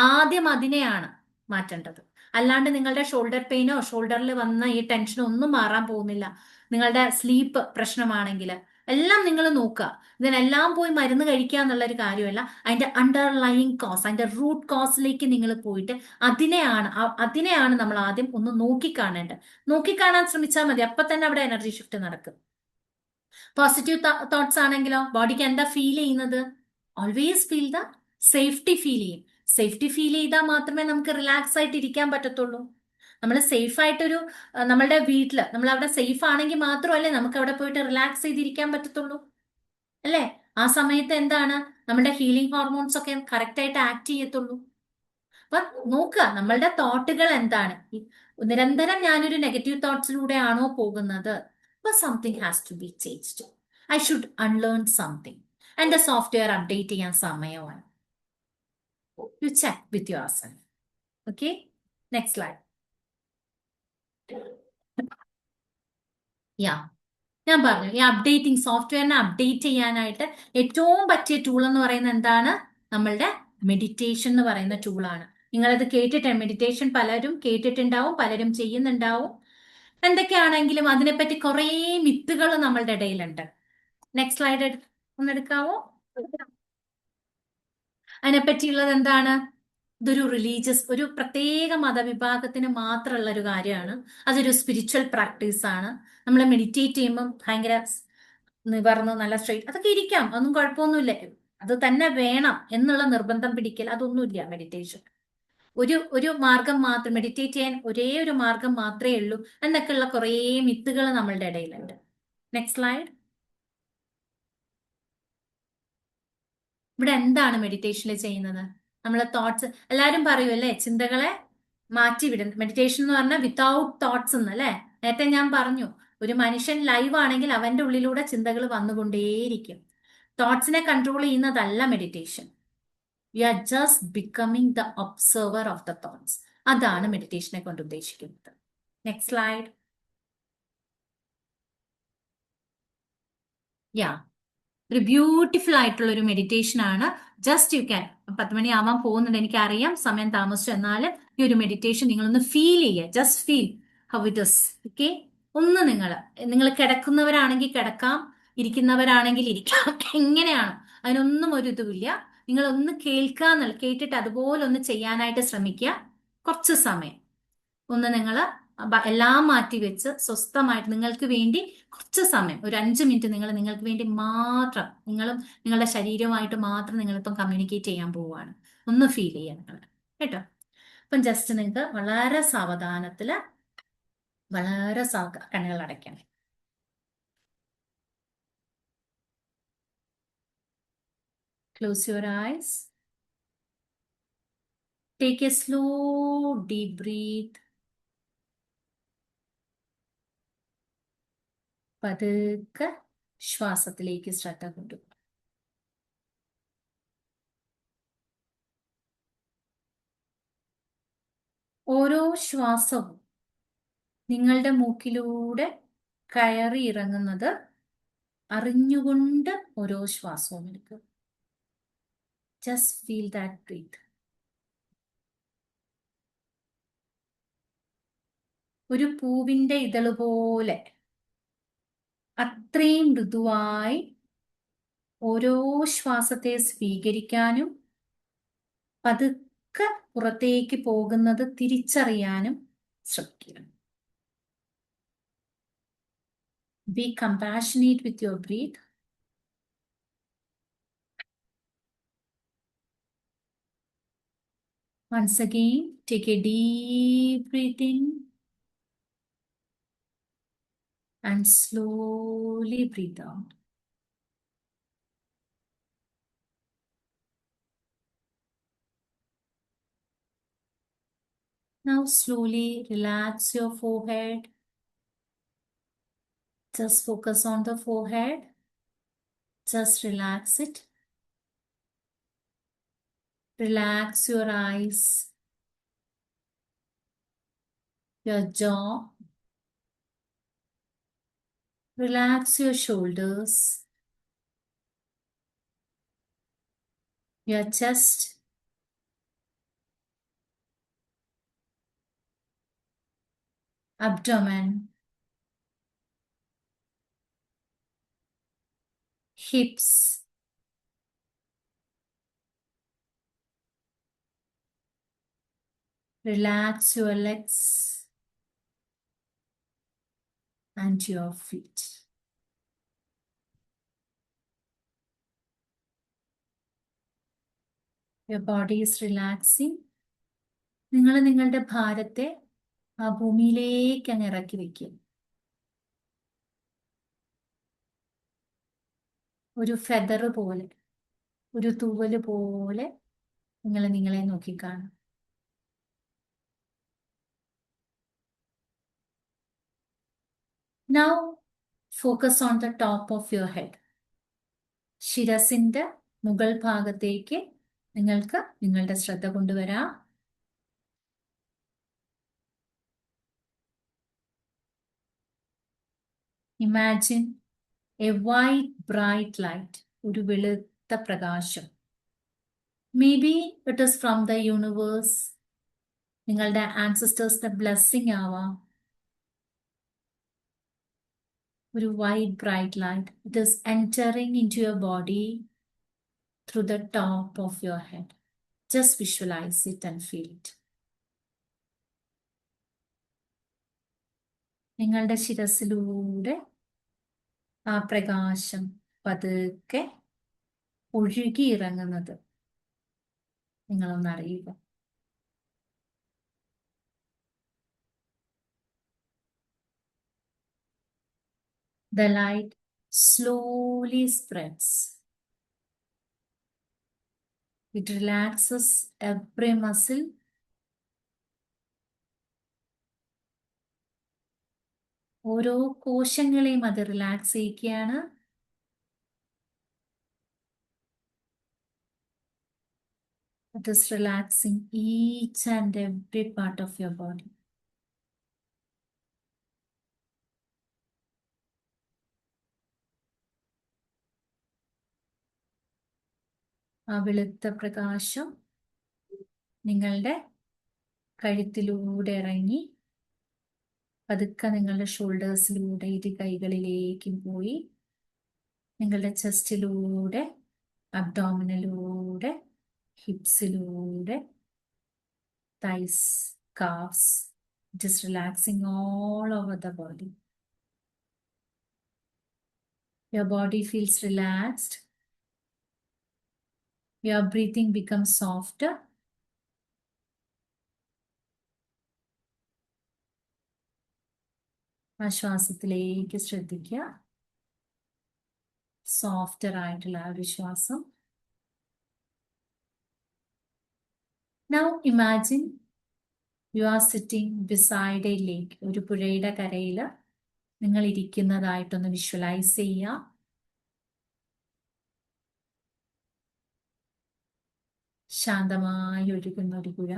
[SPEAKER 1] ആദ്യം അതിനെയാണ് മാറ്റേണ്ടത്. അല്ലാണ്ട് നിങ്ങളുടെ ഷോൾഡർ പെയിനോ ഷോൾഡറിൽ വന്ന ഈ ടെൻഷനോ ഒന്നും മാറാൻ പോകുന്നില്ല. നിങ്ങളുടെ സ്ലീപ്പ് പ്രശ്നമാണെങ്കിൽ എല്ലാം നിങ്ങൾ നോക്കുക. ഇതിനെല്ലാം പോയി മരുന്ന് കഴിക്കുക എന്നുള്ളൊരു കാര്യമല്ല. അതിന്റെ അണ്ടർലൈങ് കോസ്, അതിന്റെ റൂട്ട് കോസിലേക്ക് നിങ്ങൾ പോയിട്ട് അതിനെയാണ് നമ്മൾ ആദ്യം ഒന്ന് നോക്കിക്കാണേണ്ടത്. നോക്കിക്കാണാൻ ശ്രമിച്ചാൽ മതി, അപ്പൊ തന്നെ അവിടെ എനർജി ഷിഫ്റ്റ് നടക്കും. പോസിറ്റീവ് തോട്ട്സ് ആണെങ്കിലോ, ബോഡിക്ക് എന്താ ഫീൽ ചെയ്യുന്നത്? Always feel the safety feel ചെയ്യും. സേഫ്റ്റി ഫീൽ ചെയ്താൽ മാത്രമേ നമുക്ക് റിലാക്സ് ആയിട്ട് ഇരിക്കാൻ പറ്റത്തുള്ളൂ. നമ്മൾ സേഫ് ആയിട്ടൊരു നമ്മളുടെ വീട്ടില് നമ്മൾ അവിടെ സേഫ് ആണെങ്കിൽ മാത്രമല്ലേ നമുക്ക് അവിടെ പോയിട്ട് റിലാക്സ് ചെയ്തിരിക്കാൻ പറ്റത്തുള്ളൂ, അല്ലേ? ആ സമയത്ത് എന്താണ്, നമ്മുടെ ഹീലിംഗ് ഹോർമോൺസ് ഒക്കെ കറക്റ്റ് ആയിട്ട് ആക്ട് ചെയ്യത്തുള്ളൂ. അപ്പൊ നോക്കുക നമ്മളുടെ തോട്ടുകൾ എന്താണ്. നിരന്തരം ഞാനൊരു നെഗറ്റീവ് തോട്ട്സിലൂടെ ആണോ പോകുന്നത്? അപ്പൊ something has to be changed. I should unlearn something. എന്റെ സോഫ്റ്റ്വെയർ അപ്ഡേറ്റ് ചെയ്യാൻ സമയമാണ്. You check with yourself. Okay, next slide. ഞാൻ പറഞ്ഞു, ഈ അപ്ഡേറ്റിംഗ്, സോഫ്റ്റ്വെയറിനെ അപ്ഡേറ്റ് ചെയ്യാനായിട്ട് ഏറ്റവും പറ്റിയ ടൂൾ എന്ന് പറയുന്നത് എന്താണ്? നമ്മളുടെ മെഡിറ്റേഷൻ എന്ന് പറയുന്ന ടൂളാണ്. നിങ്ങളത് മെഡിറ്റേഷൻ പലരും കേട്ടിട്ടുണ്ടാവും, പലരും ചെയ്യുന്നുണ്ടാവും. എന്തൊക്കെയാണെങ്കിലും അതിനെപ്പറ്റി കുറേ മിത്തുകൾ നമ്മളുടെ ഇടയിലുണ്ട്. Next slide ഒന്നെടുക്കാവോ? അതിനെപ്പറ്റിയുള്ളത് എന്താണ്? ഇതൊരു ഒരു പ്രത്യേക മതവിഭാഗത്തിന് മാത്രമുള്ള ഒരു കാര്യമാണ്. അതൊരു സ്പിരിച്വൽ പ്രാക്ടീസ് ആണ്. നമ്മൾ മെഡിറ്റേറ്റ് ചെയ്യുമ്പോൾ ഭയങ്കര നിവർന്ന് നല്ല സ്ട്രെയിറ്റ് അതൊക്കെ ഇരിക്കാം, ഒന്നും കുഴപ്പമൊന്നുമില്ല. അത് തന്നെ വേണം എന്നുള്ള നിർബന്ധം പിടിക്കൽ അതൊന്നുമില്ല. മെഡിറ്റേഷൻ ഒരു മാർഗം മാത്രം, മെഡിറ്റേറ്റ് ചെയ്യാൻ ഒരേ ഒരു മാർഗം മാത്രമേ ഉള്ളൂ എന്നൊക്കെയുള്ള കുറേ മിത്തുകൾ നമ്മളുടെ ഇടയിലുണ്ട്. Next slide. ഇവിടെ എന്താണ് മെഡിറ്റേഷനിൽ ചെയ്യുന്നത്? നമ്മളെ തോട്ട്സ്, എല്ലാവരും പറയുമല്ലേ ചിന്തകളെ മാറ്റിവിടും. മെഡിറ്റേഷൻ എന്ന് പറഞ്ഞാൽ വിത്തൗട്ട് തോട്ട്സ് എന്നല്ലേ നേരത്തെ ഞാൻ പറഞ്ഞു. ഒരു മനുഷ്യൻ ലൈവ് ആണെങ്കിൽ അവന്റെ ഉള്ളിലൂടെ ചിന്തകൾ വന്നുകൊണ്ടേയിരിക്കും. തോട്ട്സിനെ കൺട്രോൾ ചെയ്യുന്നതല്ല meditation. You are just becoming the observer of the thoughts. അതാണ് മെഡിറ്റേഷനെ കൊണ്ട് ഉദ്ദേശിക്കുന്നത്. Next slide. ഒരു ബ്യൂട്ടിഫുൾ ആയിട്ടുള്ള ഒരു മെഡിറ്റേഷൻ ആണ്. ജസ്റ്റ് യു ക്യാൻ 10 മണി ആവാൻ പോകുന്നുണ്ട്, എനിക്കറിയാം സമയം താമസിച്ചു. എന്നാലും ഈ ഒരു മെഡിറ്റേഷൻ നിങ്ങളൊന്ന് ഫീൽ ചെയ്യുക. Just feel how it is. Okay, ഒന്ന് നിങ്ങൾ കിടക്കുന്നവരാണെങ്കിൽ കിടക്കാം, ഇരിക്കുന്നവരാണെങ്കിൽ ഇരിക്കാം, എങ്ങനെയാണ്, അതിനൊന്നും ഒരു ഇതുമില്ല. നിങ്ങളൊന്ന് കേട്ടിട്ട് അതുപോലെ ഒന്ന് ചെയ്യാനായിട്ട് ശ്രമിക്കുക. കുറച്ച് സമയം ഒന്ന് നിങ്ങൾ എല്ലാം മാറ്റി വെച്ച് സ്വസ്ഥമായിട്ട് നിങ്ങൾക്ക് വേണ്ടി കുറച്ച് സമയം, ഒരു 5 മിനിറ്റ് നിങ്ങൾക്ക് വേണ്ടി മാത്രം, നിങ്ങളും നിങ്ങളുടെ ശരീരവുമായിട്ട് മാത്രം നിങ്ങളിപ്പം കമ്മ്യൂണിക്കേറ്റ് ചെയ്യാൻ പോവുകയാണ്. ഒന്ന് ഫീൽ ചെയ്യാൻ നിങ്ങൾ കേട്ടോ. അപ്പം ജസ്റ്റ് നിങ്ങൾക്ക് വളരെ സാവധാനത്തില് കണ്ണുകൾ അടയ്ക്കണം. Close your eyes. Take a slow, deep breath. പതുക്കെ ശ്വാസത്തിലേക്ക് ശ്രദ്ധ കൊണ്ടുപോകും. ഓരോ ശ്വാസവും നിങ്ങളുടെ മൂക്കിലൂടെ കയറി ഇറങ്ങുന്നത് അറിഞ്ഞുകൊണ്ട് ഓരോ ശ്വാസവും എടുക്കുക. Just feel that breath. ഒരു പൂവിന്റെ ഇതള് പോലെ അത്രയും മൃദുവായി ഓരോ ശ്വാസത്തെ സ്വീകരിക്കാനും പതുക്കെ പുറത്തേക്ക് പോകുന്നത് തിരിച്ചറിയാനും ശ്രമിക്കുക. Be compassionate with your breath. Once again, take a deep breath in and slowly breathe out. Now slowly relax your forehead. Just focus on the forehead. Just relax it. Relax your eyes, your jaw. Relax your shoulders, your chest, abdomen, hips, relax your legs and your feet. Your body is relaxing. നിങ്ങൾ നിങ്ങളുടെ ഭാരത്തെ ആ ഭൂമിയിലേക്ക് അങ്ങ് ഇറക്കി വെക്കുക. ഒരു feather പോലെ, ഒരു തൂവല് പോലെ നിങ്ങൾ നിങ്ങളെ നോക്കിക്കാണും. Now focus on the top of your head. ശിരസിന്റെ മുകൾ ഭാഗത്തേക്ക് നിങ്ങൾക്ക് നിങ്ങളുടെ ശ്രദ്ധ കൊണ്ടുവരാം. Imagine a white bright light, ഒരു വെളുത്ത പ്രകാശം. Maybe it is from the universe. നിങ്ങളുടെ ancestors' ബ്ലെസ്സിങ് ആവാം. ഒരു white bright light. It is entering into your body through the top of your head. Just visualize it and feel it. നിങ്ങളുടെ ശിരസിലൂടെ ആ പ്രകാശം പതുക്കെ ഒഴുകിയിറങ്ങുന്നത് നിങ്ങളൊന്നറിയുക. The light slowly spreads. It relaxes every muscle. ഓരോ കോശങ്ങളെയും അത് relax ചെയ്യിക്കുകയാണ്. It is relaxing each and every part of your body. ആ വെളുത്ത പ്രകാശം നിങ്ങളുടെ കഴുത്തിലൂടെ ഇറങ്ങി പതുക്കെ നിങ്ങളുടെ ഷോൾഡേഴ്സിലൂടെ ഇരു കൈകളിലേക്കും പോയി നിങ്ങളുടെ ചെസ്റ്റിലൂടെ, അബ്ഡോമിനിലൂടെ, ഹിപ്സിലൂടെ, thighs, കാഫ്സ്, Just relaxing all over the body. Your body feels relaxed. Your breathing becomes softer. ആ ശ്വാസത്തിലേക്ക് ശ്രദ്ധിക്കുക. സോഫ്റ്റർ ആയിട്ടുള്ള ആ ഒരു ശ്വാസം. Now imagine you are sitting beside a lake. ഒരു പുഴയുടെ കരയിൽ നിങ്ങൾ ഇരിക്കുന്നതായിട്ടൊന്ന് വിഷ്വലൈസ് ചെയ്യുക. ശാന്തമായി ഒഴുകുന്ന ഒരു പുഴ.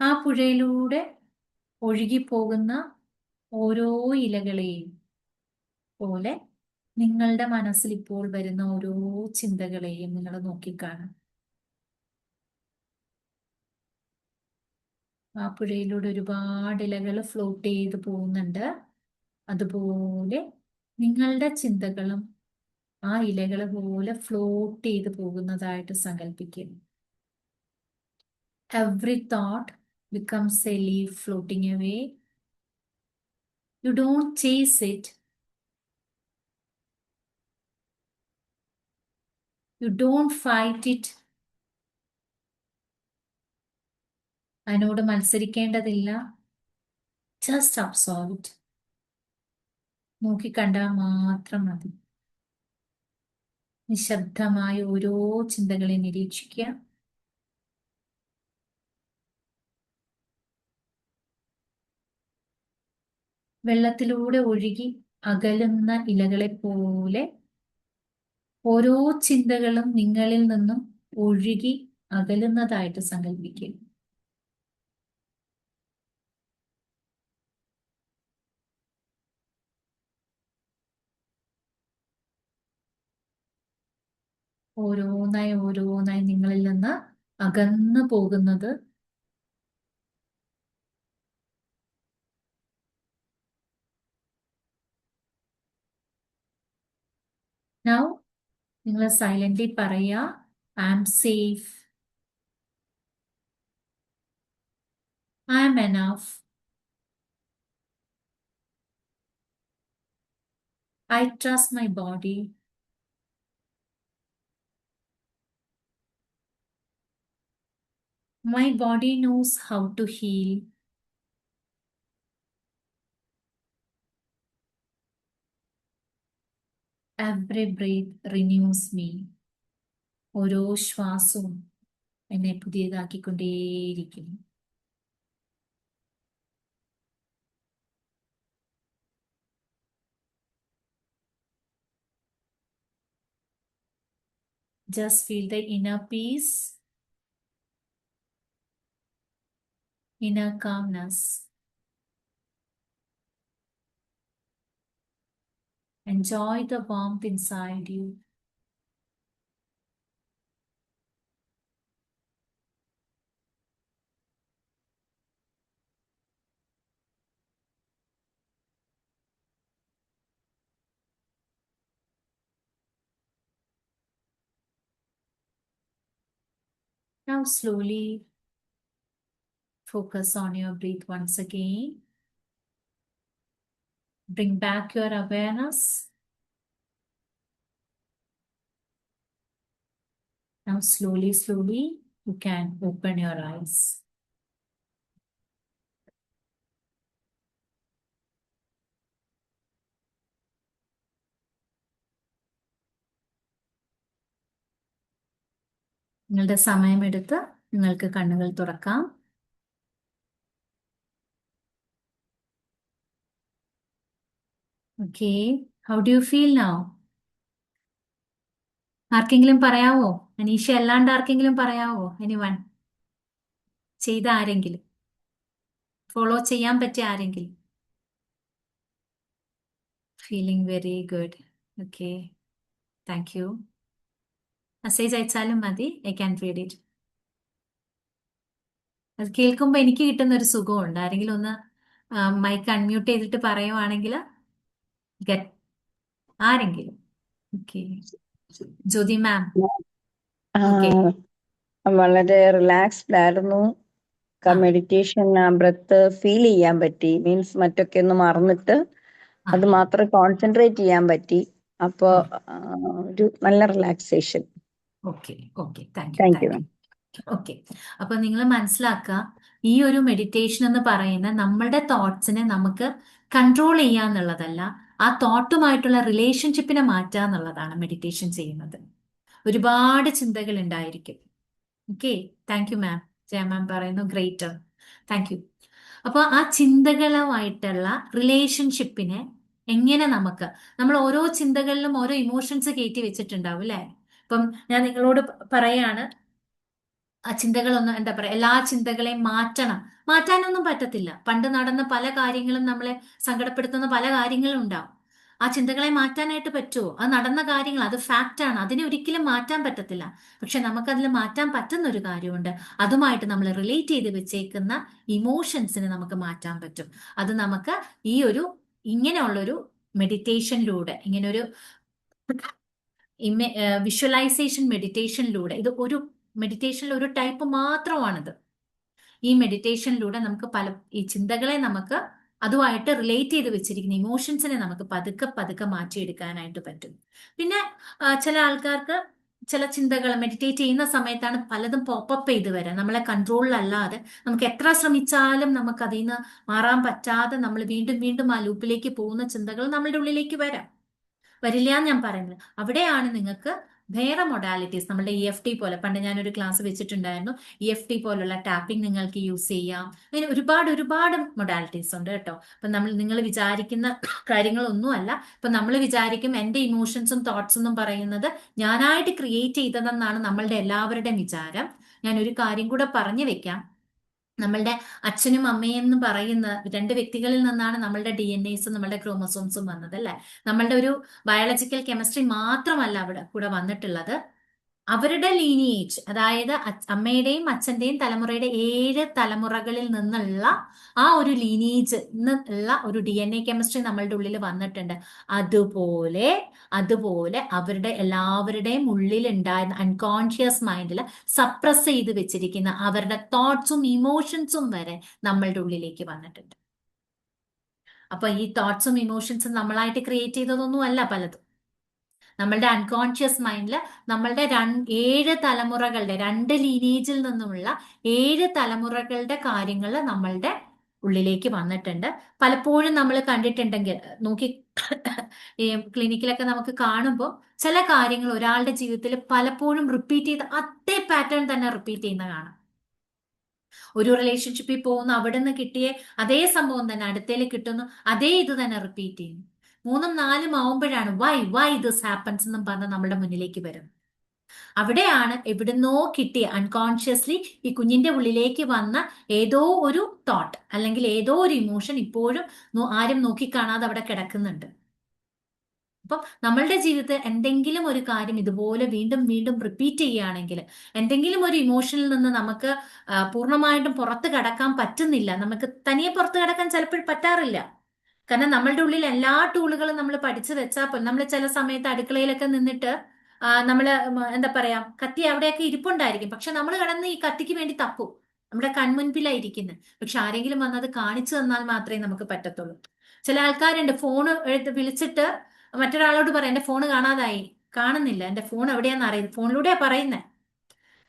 [SPEAKER 1] ആ പുഴയിലൂടെ ഒഴുകിപ്പോകുന്ന ഓരോ ഇലകളെയും പോലെ നിങ്ങളുടെ മനസ്സിൽ ഇപ്പോൾ വരുന്ന ഓരോ ചിന്തകളെയും നിങ്ങൾ നോക്കിക്കാണും. ആ പുഴയിലൂടെ ഒരുപാട് ഇലകൾ ഫ്ലോട്ട് ചെയ്ത് പോകുന്നുണ്ട്. അതുപോലെ നിങ്ങളുടെ ചിന്തകളും ആ ഇലകൾ പോലെ ഫ്ലോട്ട് ചെയ്ത് പോകുന്നതായിട്ട് സങ്കല്പിക്കും. Every thought becomes a leaf floating away. You don't chase it. You don't fight it. അതിനോട് മത്സരിക്കേണ്ടതില്ല. Just absorb it. നോക്കിക്കണ്ടാൽ മാത്രം മതി. നിശബ്ദമായ ഓരോ ചിന്തകളെ നിരീക്ഷിക്കുക. വെള്ളത്തിലൂടെ ഒഴുകി അകലുന്ന ഇലകളെ പോലെ ഓരോ ചിന്തകളും നിങ്ങളിൽ നിന്നും ഒഴുകി അകലുന്നതായിട്ട് സങ്കല്പിക്കുക. ഓരോന്നായി ഓരോന്നായി നിങ്ങളിൽ നിന്ന് അകന്നു പോകുന്നത് നൗ നിങ്ങൾ സൈലന്റ്ലി പറയുക, I am safe, I am enough, I trust my body, my body knows how to heal. Every breath renews me. ഓരോ ശ്വാസവും എന്നെ പുതിയതാക്കിക്കൊണ്ടേയിരിക്കുന്നു. Just feel the inner peace, inner calmness. Enjoy the warmth inside you. Now slowly focus on your breath once again. Bring back your awareness. Now slowly, slowly, you can open your eyes. നിങ്ങളുടെ സമയമെടുത്ത് നിങ്ങൾക്ക് കണ്ണുകൾ തുറക്കാം. Okay, how do you feel now? ആർക്കെങ്കിലും പറയാവോ? അനീഷ അല്ലാണ്ട് ആർക്കെങ്കിലും പറയാവോ? എനിവൺ? ചെയ്ത ആരെങ്കിലും? ഫോളോ ചെയ്യാൻ പറ്റിയ ആരെങ്കിലും? Feeling very good. Okay, thank you. Message അയച്ചാലും മതി, ഐ ക്യാൻ റീഡ് ഇറ്റ്. അത് കേൾക്കുമ്പോൾ എനിക്ക് കിട്ടുന്ന ഒരു സുഖമുണ്ട്. ആരെങ്കിലും ഒന്ന് മൈക്ക് അൺമ്യൂട്ട് ചെയ്തിട്ട് പറയുവാണെങ്കിൽ ആരെങ്കിലും. ഓക്കെ, ജ്യോതി മാം.
[SPEAKER 3] ആ,
[SPEAKER 1] ഓക്കെ.
[SPEAKER 3] വളരെ റിലാക്സ്ഡ് ആയിരുന്നു.
[SPEAKER 1] ആ
[SPEAKER 3] മെഡിറ്റേഷൻ ബ്രത്ത് ഫീൽ ചെയ്യാൻ പറ്റി. മീൻസ് മറ്റൊക്കെ ഒന്ന് മറന്നിട്ട്
[SPEAKER 1] ആ
[SPEAKER 3] അത് മാത്രം കോൺസെൻട്രേറ്റ് ചെയ്യാൻ പറ്റി. അപ്പോ
[SPEAKER 1] ആ.
[SPEAKER 3] ഒരു നല്ല relaxation.
[SPEAKER 1] Okay okay, thank you
[SPEAKER 3] thank you
[SPEAKER 1] thank you.
[SPEAKER 3] Ma'am.
[SPEAKER 1] Okay. അപ്പൊ നിങ്ങൾ മനസ്സിലാക്കുക, ഈ ഒരു മെഡിറ്റേഷൻ എന്ന് പറയുന്ന നമ്മളുടെ തോട്ട്സിനെ നമുക്ക് കൺട്രോൾ ചെയ്യുക എന്നുള്ളതല്ല, ആ തോട്ടുമായിട്ടുള്ള റിലേഷൻഷിപ്പിനെ മാറ്റുക എന്നുള്ളതാണ് മെഡിറ്റേഷൻ ചെയ്യുന്നത്. ഒരുപാട് ചിന്തകൾ ഉണ്ടായിരിക്കും. Okay, thank you ma'am. Jaya ma'am പറയുന്നു ഗ്രേറ്റ്, താങ്ക് യു. അപ്പോൾ ആ ചിന്തകളുമായിട്ടുള്ള റിലേഷൻഷിപ്പിനെ എങ്ങനെ നമുക്ക്, നമ്മൾ ഓരോ ചിന്തകളിലും ഓരോ ഇമോഷൻസ് കയറ്റി വെച്ചിട്ടുണ്ടാവും അല്ലെ. ഇപ്പം ഞാൻ നിങ്ങളോട് പറയാണ്, ആ ചിന്തകളൊന്നും എന്താ പറയാ, എല്ലാ ചിന്തകളെയും മാറ്റാനൊന്നും പറ്റത്തില്ല. പണ്ട് നടന്ന പല കാര്യങ്ങളും നമ്മളെ സങ്കടപ്പെടുത്തുന്ന പല കാര്യങ്ങളും ഉണ്ടാവും. ആ ചിന്തകളെ മാറ്റാനായിട്ട് പറ്റുമോ? അത് നടന്ന കാര്യങ്ങൾ, അത് ഫാക്റ്റാണ്, അതിനെ ഒരിക്കലും മാറ്റാൻ പറ്റത്തില്ല. പക്ഷെ നമുക്കതിൽ മാറ്റാൻ പറ്റുന്ന ഒരു കാര്യമുണ്ട്. അതുമായിട്ട് നമ്മൾ റിലേറ്റ് ചെയ്ത് വെച്ചേക്കുന്ന ഇമോഷൻസിനെ നമുക്ക് മാറ്റാൻ പറ്റും. അത് നമുക്ക് ഈ ഒരു ഇങ്ങനെയുള്ളൊരു മെഡിറ്റേഷനിലൂടെ, ഇങ്ങനൊരു വിഷ്വലൈസേഷൻ മെഡിറ്റേഷനിലൂടെ, ഇത് ഒരു മെഡിറ്റേഷനിൽ ഒരു ടൈപ്പ് മാത്രമാണിത്. ഈ മെഡിറ്റേഷനിലൂടെ നമുക്ക് ഈ ചിന്തകളെ നമുക്ക് അതുമായിട്ട് റിലേറ്റ് ചെയ്ത് വെച്ചിരിക്കുന്ന ഇമോഷൻസിനെ നമുക്ക് പതുക്കെ പതുക്കെ മാറ്റിയെടുക്കാനായിട്ട് പറ്റും. പിന്നെ ചില ആൾക്കാർക്ക് ചില ചിന്തകൾ മെഡിറ്റേറ്റ് ചെയ്യുന്ന സമയത്താണ് പലതും പോപ്പപ്പ് ചെയ്ത് വരാം, നമ്മളെ കൺട്രോളിലല്ലാതെ. നമുക്ക് എത്ര ശ്രമിച്ചാലും നമുക്ക് അതിൽ നിന്ന് മാറാൻ പറ്റാതെ നമ്മൾ വീണ്ടും വീണ്ടും ആ ലൂപ്പിലേക്ക് പോകുന്ന ചിന്തകൾ നമ്മളുടെ ഉള്ളിലേക്ക് വരില്ല എന്ന് ഞാൻ പറയുന്നത്. അവിടെയാണ് നിങ്ങൾക്ക് വേറെ മൊഡാലിറ്റീസ്, നമ്മുടെ EFT പോലെ, പണ്ട് ഞാനൊരു ക്ലാസ് വെച്ചിട്ടുണ്ടായിരുന്നു, EFT പോലുള്ള ടാപ്പിംഗ് നിങ്ങൾക്ക് യൂസ് ചെയ്യാം. അങ്ങനെ ഒരുപാട് ഒരുപാട് മൊഡാലിറ്റീസ് ഉണ്ട് കേട്ടോ. അപ്പൊ നിങ്ങൾ വിചാരിക്കുന്ന കാര്യങ്ങളൊന്നും അല്ല. ഇപ്പൊ നമ്മൾ വിചാരിക്കും എന്റെ ഇമോഷൻസും തോട്ട്സും എന്നും പറയുന്നത് ഞാനായിട്ട് ക്രിയേറ്റ് ചെയ്തതെന്നാണ് നമ്മളുടെ എല്ലാവരുടെയും വിചാരം. ഞാൻ ഒരു കാര്യം കൂടെ പറഞ്ഞു വെക്കാം. നമ്മളുടെ അച്ഛനും അമ്മയും എന്ന് പറയുന്ന രണ്ട് വ്യക്തികളിൽ നിന്നാണ് നമ്മളുടെ DNAസും നമ്മളുടെ ക്രോമസോംസും വന്നത് അല്ലെ. നമ്മളുടെ ഒരു ബയോളജിക്കൽ കെമിസ്ട്രി മാത്രമല്ല അവിടെ കൂടെ വന്നിട്ടുള്ളത്. അവരുടെ ലീനിയേജ്, അതായത് അമ്മയുടെയും അച്ഛന്റെയും തലമുറയുടെ 7 തലമുറകളിൽ നിന്നുള്ള ആ ഒരു ലീനിയേജ് ഉള്ള ഒരു DNA കെമിസ്ട്രി നമ്മളുടെ ഉള്ളിൽ വന്നിട്ടുണ്ട്. അതുപോലെ അതുപോലെ അവരുടെ എല്ലാവരുടെയും ഉള്ളിൽ ഉണ്ടായിരുന്ന അൺകോൺഷ്യസ് മൈൻഡിൽ സപ്രസ് ചെയ്ത് വെച്ചിരിക്കുന്ന അവരുടെ തോട്ട്സും ഇമോഷൻസും വരെ നമ്മളുടെ ഉള്ളിലേക്ക് വന്നിട്ടുണ്ട്. അപ്പൊ ഈ തോട്ട്സും ഇമോഷൻസും നമ്മളായിട്ട് ക്രിയേറ്റ് ചെയ്തതൊന്നും അല്ല പലതും. നമ്മളുടെ അൺകോൺഷ്യസ് മൈൻഡിൽ നമ്മളുടെ 7 തലമുറകളുടെ 2 ലീനേജിൽ നിന്നുമുള്ള 7 തലമുറകളുടെ കാര്യങ്ങൾ നമ്മളുടെ ഉള്ളിലേക്ക് വന്നിട്ടുണ്ട്. പലപ്പോഴും നമ്മൾ കണ്ടിട്ടുണ്ടെങ്കിൽ നോക്കി, ഈ ക്ലിനിക്കിലൊക്കെ നമുക്ക് കാണുമ്പോൾ ചില കാര്യങ്ങൾ ഒരാളുടെ ജീവിതത്തിൽ പലപ്പോഴും റിപ്പീറ്റ് ചെയ്ത് അതേ പാറ്റേൺ തന്നെ റിപ്പീറ്റ് ചെയ്യുന്ന കാണാം. ഒരു റിലേഷൻഷിപ്പിൽ പോകുന്നു, അവിടെ നിന്ന് കിട്ടിയ അതേ സംഭവം തന്നെ അടുത്തേൽ കിട്ടുന്നു, അതേ ഇത് തന്നെ റിപ്പീറ്റ് ചെയ്യുന്നു. 3ഉം 4ഉം ആവുമ്പോഴാണ് വൈ ദിസ് ഹാപ്പൻസ് എന്നും പറഞ്ഞ് നമ്മുടെ മുന്നിലേക്ക് വരും. അവിടെയാണ് എവിടുന്നോ കിട്ടിയ അൺകോൺഷ്യസ്ലി ഈ കുഞ്ഞിന്റെ ഉള്ളിലേക്ക് വന്ന ഏതോ ഒരു തോട്ട് അല്ലെങ്കിൽ ഏതോ ഒരു ഇമോഷൻ ഇപ്പോഴും ആരും നോക്കിക്കാണാതെ അവിടെ കിടക്കുന്നുണ്ട്. അപ്പം നമ്മളുടെ ജീവിതത്തിൽ എന്തെങ്കിലും ഒരു കാര്യം ഇതുപോലെ വീണ്ടും വീണ്ടും റിപ്പീറ്റ് ചെയ്യുകയാണെങ്കിൽ, എന്തെങ്കിലും ഒരു ഇമോഷനിൽ നിന്ന് നമുക്ക് പൂർണ്ണമായിട്ടും പുറത്ത് കടക്കാൻ പറ്റുന്നില്ല, നമുക്ക് തനിയെ പുറത്ത് കടക്കാൻ ചിലപ്പോൾ പറ്റാറില്ല. കാരണം നമ്മളുടെ ഉള്ളിൽ എല്ലാ ടൂളുകളും നമ്മൾ പഠിച്ചു വെച്ചാൽ പോലും നമ്മൾ ചില സമയത്ത് അടുക്കളയിലൊക്കെ നിന്നിട്ട് നമ്മള് എന്താ പറയാ, കത്തി അവിടെയൊക്കെ ഇരിപ്പുണ്ടായിരിക്കും. പക്ഷെ നമ്മൾ കിടന്ന് ഈ കത്തിക്ക് വേണ്ടി തപ്പും, നമ്മുടെ കൺമുൻപിലായിരിക്കുന്നത്. പക്ഷെ ആരെങ്കിലും വന്നത് കാണിച്ചു തന്നാൽ മാത്രമേ നമുക്ക് പറ്റത്തുള്ളൂ. ചില ആൾക്കാരുണ്ട്, ഫോണ് എടുത്ത് വിളിച്ചിട്ട് മറ്റൊരാളോട് പറയാം എന്റെ ഫോണ് കാണുന്നില്ല, എന്റെ ഫോൺ എവിടെയാന്ന് അറിയുന്നത്, ഫോണിലൂടെയാ പറയുന്നത്.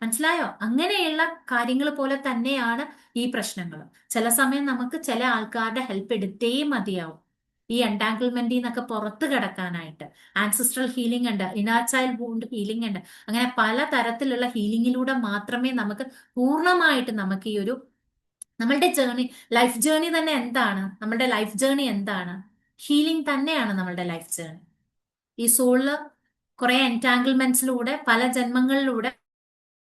[SPEAKER 1] മനസ്സിലായോ? അങ്ങനെയുള്ള കാര്യങ്ങൾ പോലെ തന്നെയാണ് ഈ പ്രശ്നങ്ങൾ. ചില സമയം നമുക്ക് ചില ആൾക്കാരുടെ ഹെൽപ്പ് എടുത്തേ മതിയാവും ഈ എൻടാങ്കിൾമെന്റിൽ നിന്നൊക്കെ പുറത്ത് കിടക്കാനായിട്ട്. ആൻസിസ്ട്രൽ ഹീലിംഗ് ഉണ്ട്, ഇന്നർ ചൈൽഡ് വൂണ്ട് ഹീലിംഗ് ഉണ്ട്. അങ്ങനെ പല തരത്തിലുള്ള ഹീലിംഗിലൂടെ മാത്രമേ നമുക്ക് പൂർണ്ണമായിട്ട് നമുക്ക് ഈ ഒരു നമ്മളുടെ ലൈഫ് ജേർണി തന്നെ എന്താണ്, നമ്മളുടെ ലൈഫ് ജേർണി എന്താണ്? ഹീലിംഗ് തന്നെയാണ് നമ്മളുടെ ലൈഫ് ജേർണി. ഈ സോളില് കുറെ എൻടാങ്കിൾമെന്റ്സിലൂടെ പല ജന്മങ്ങളിലൂടെ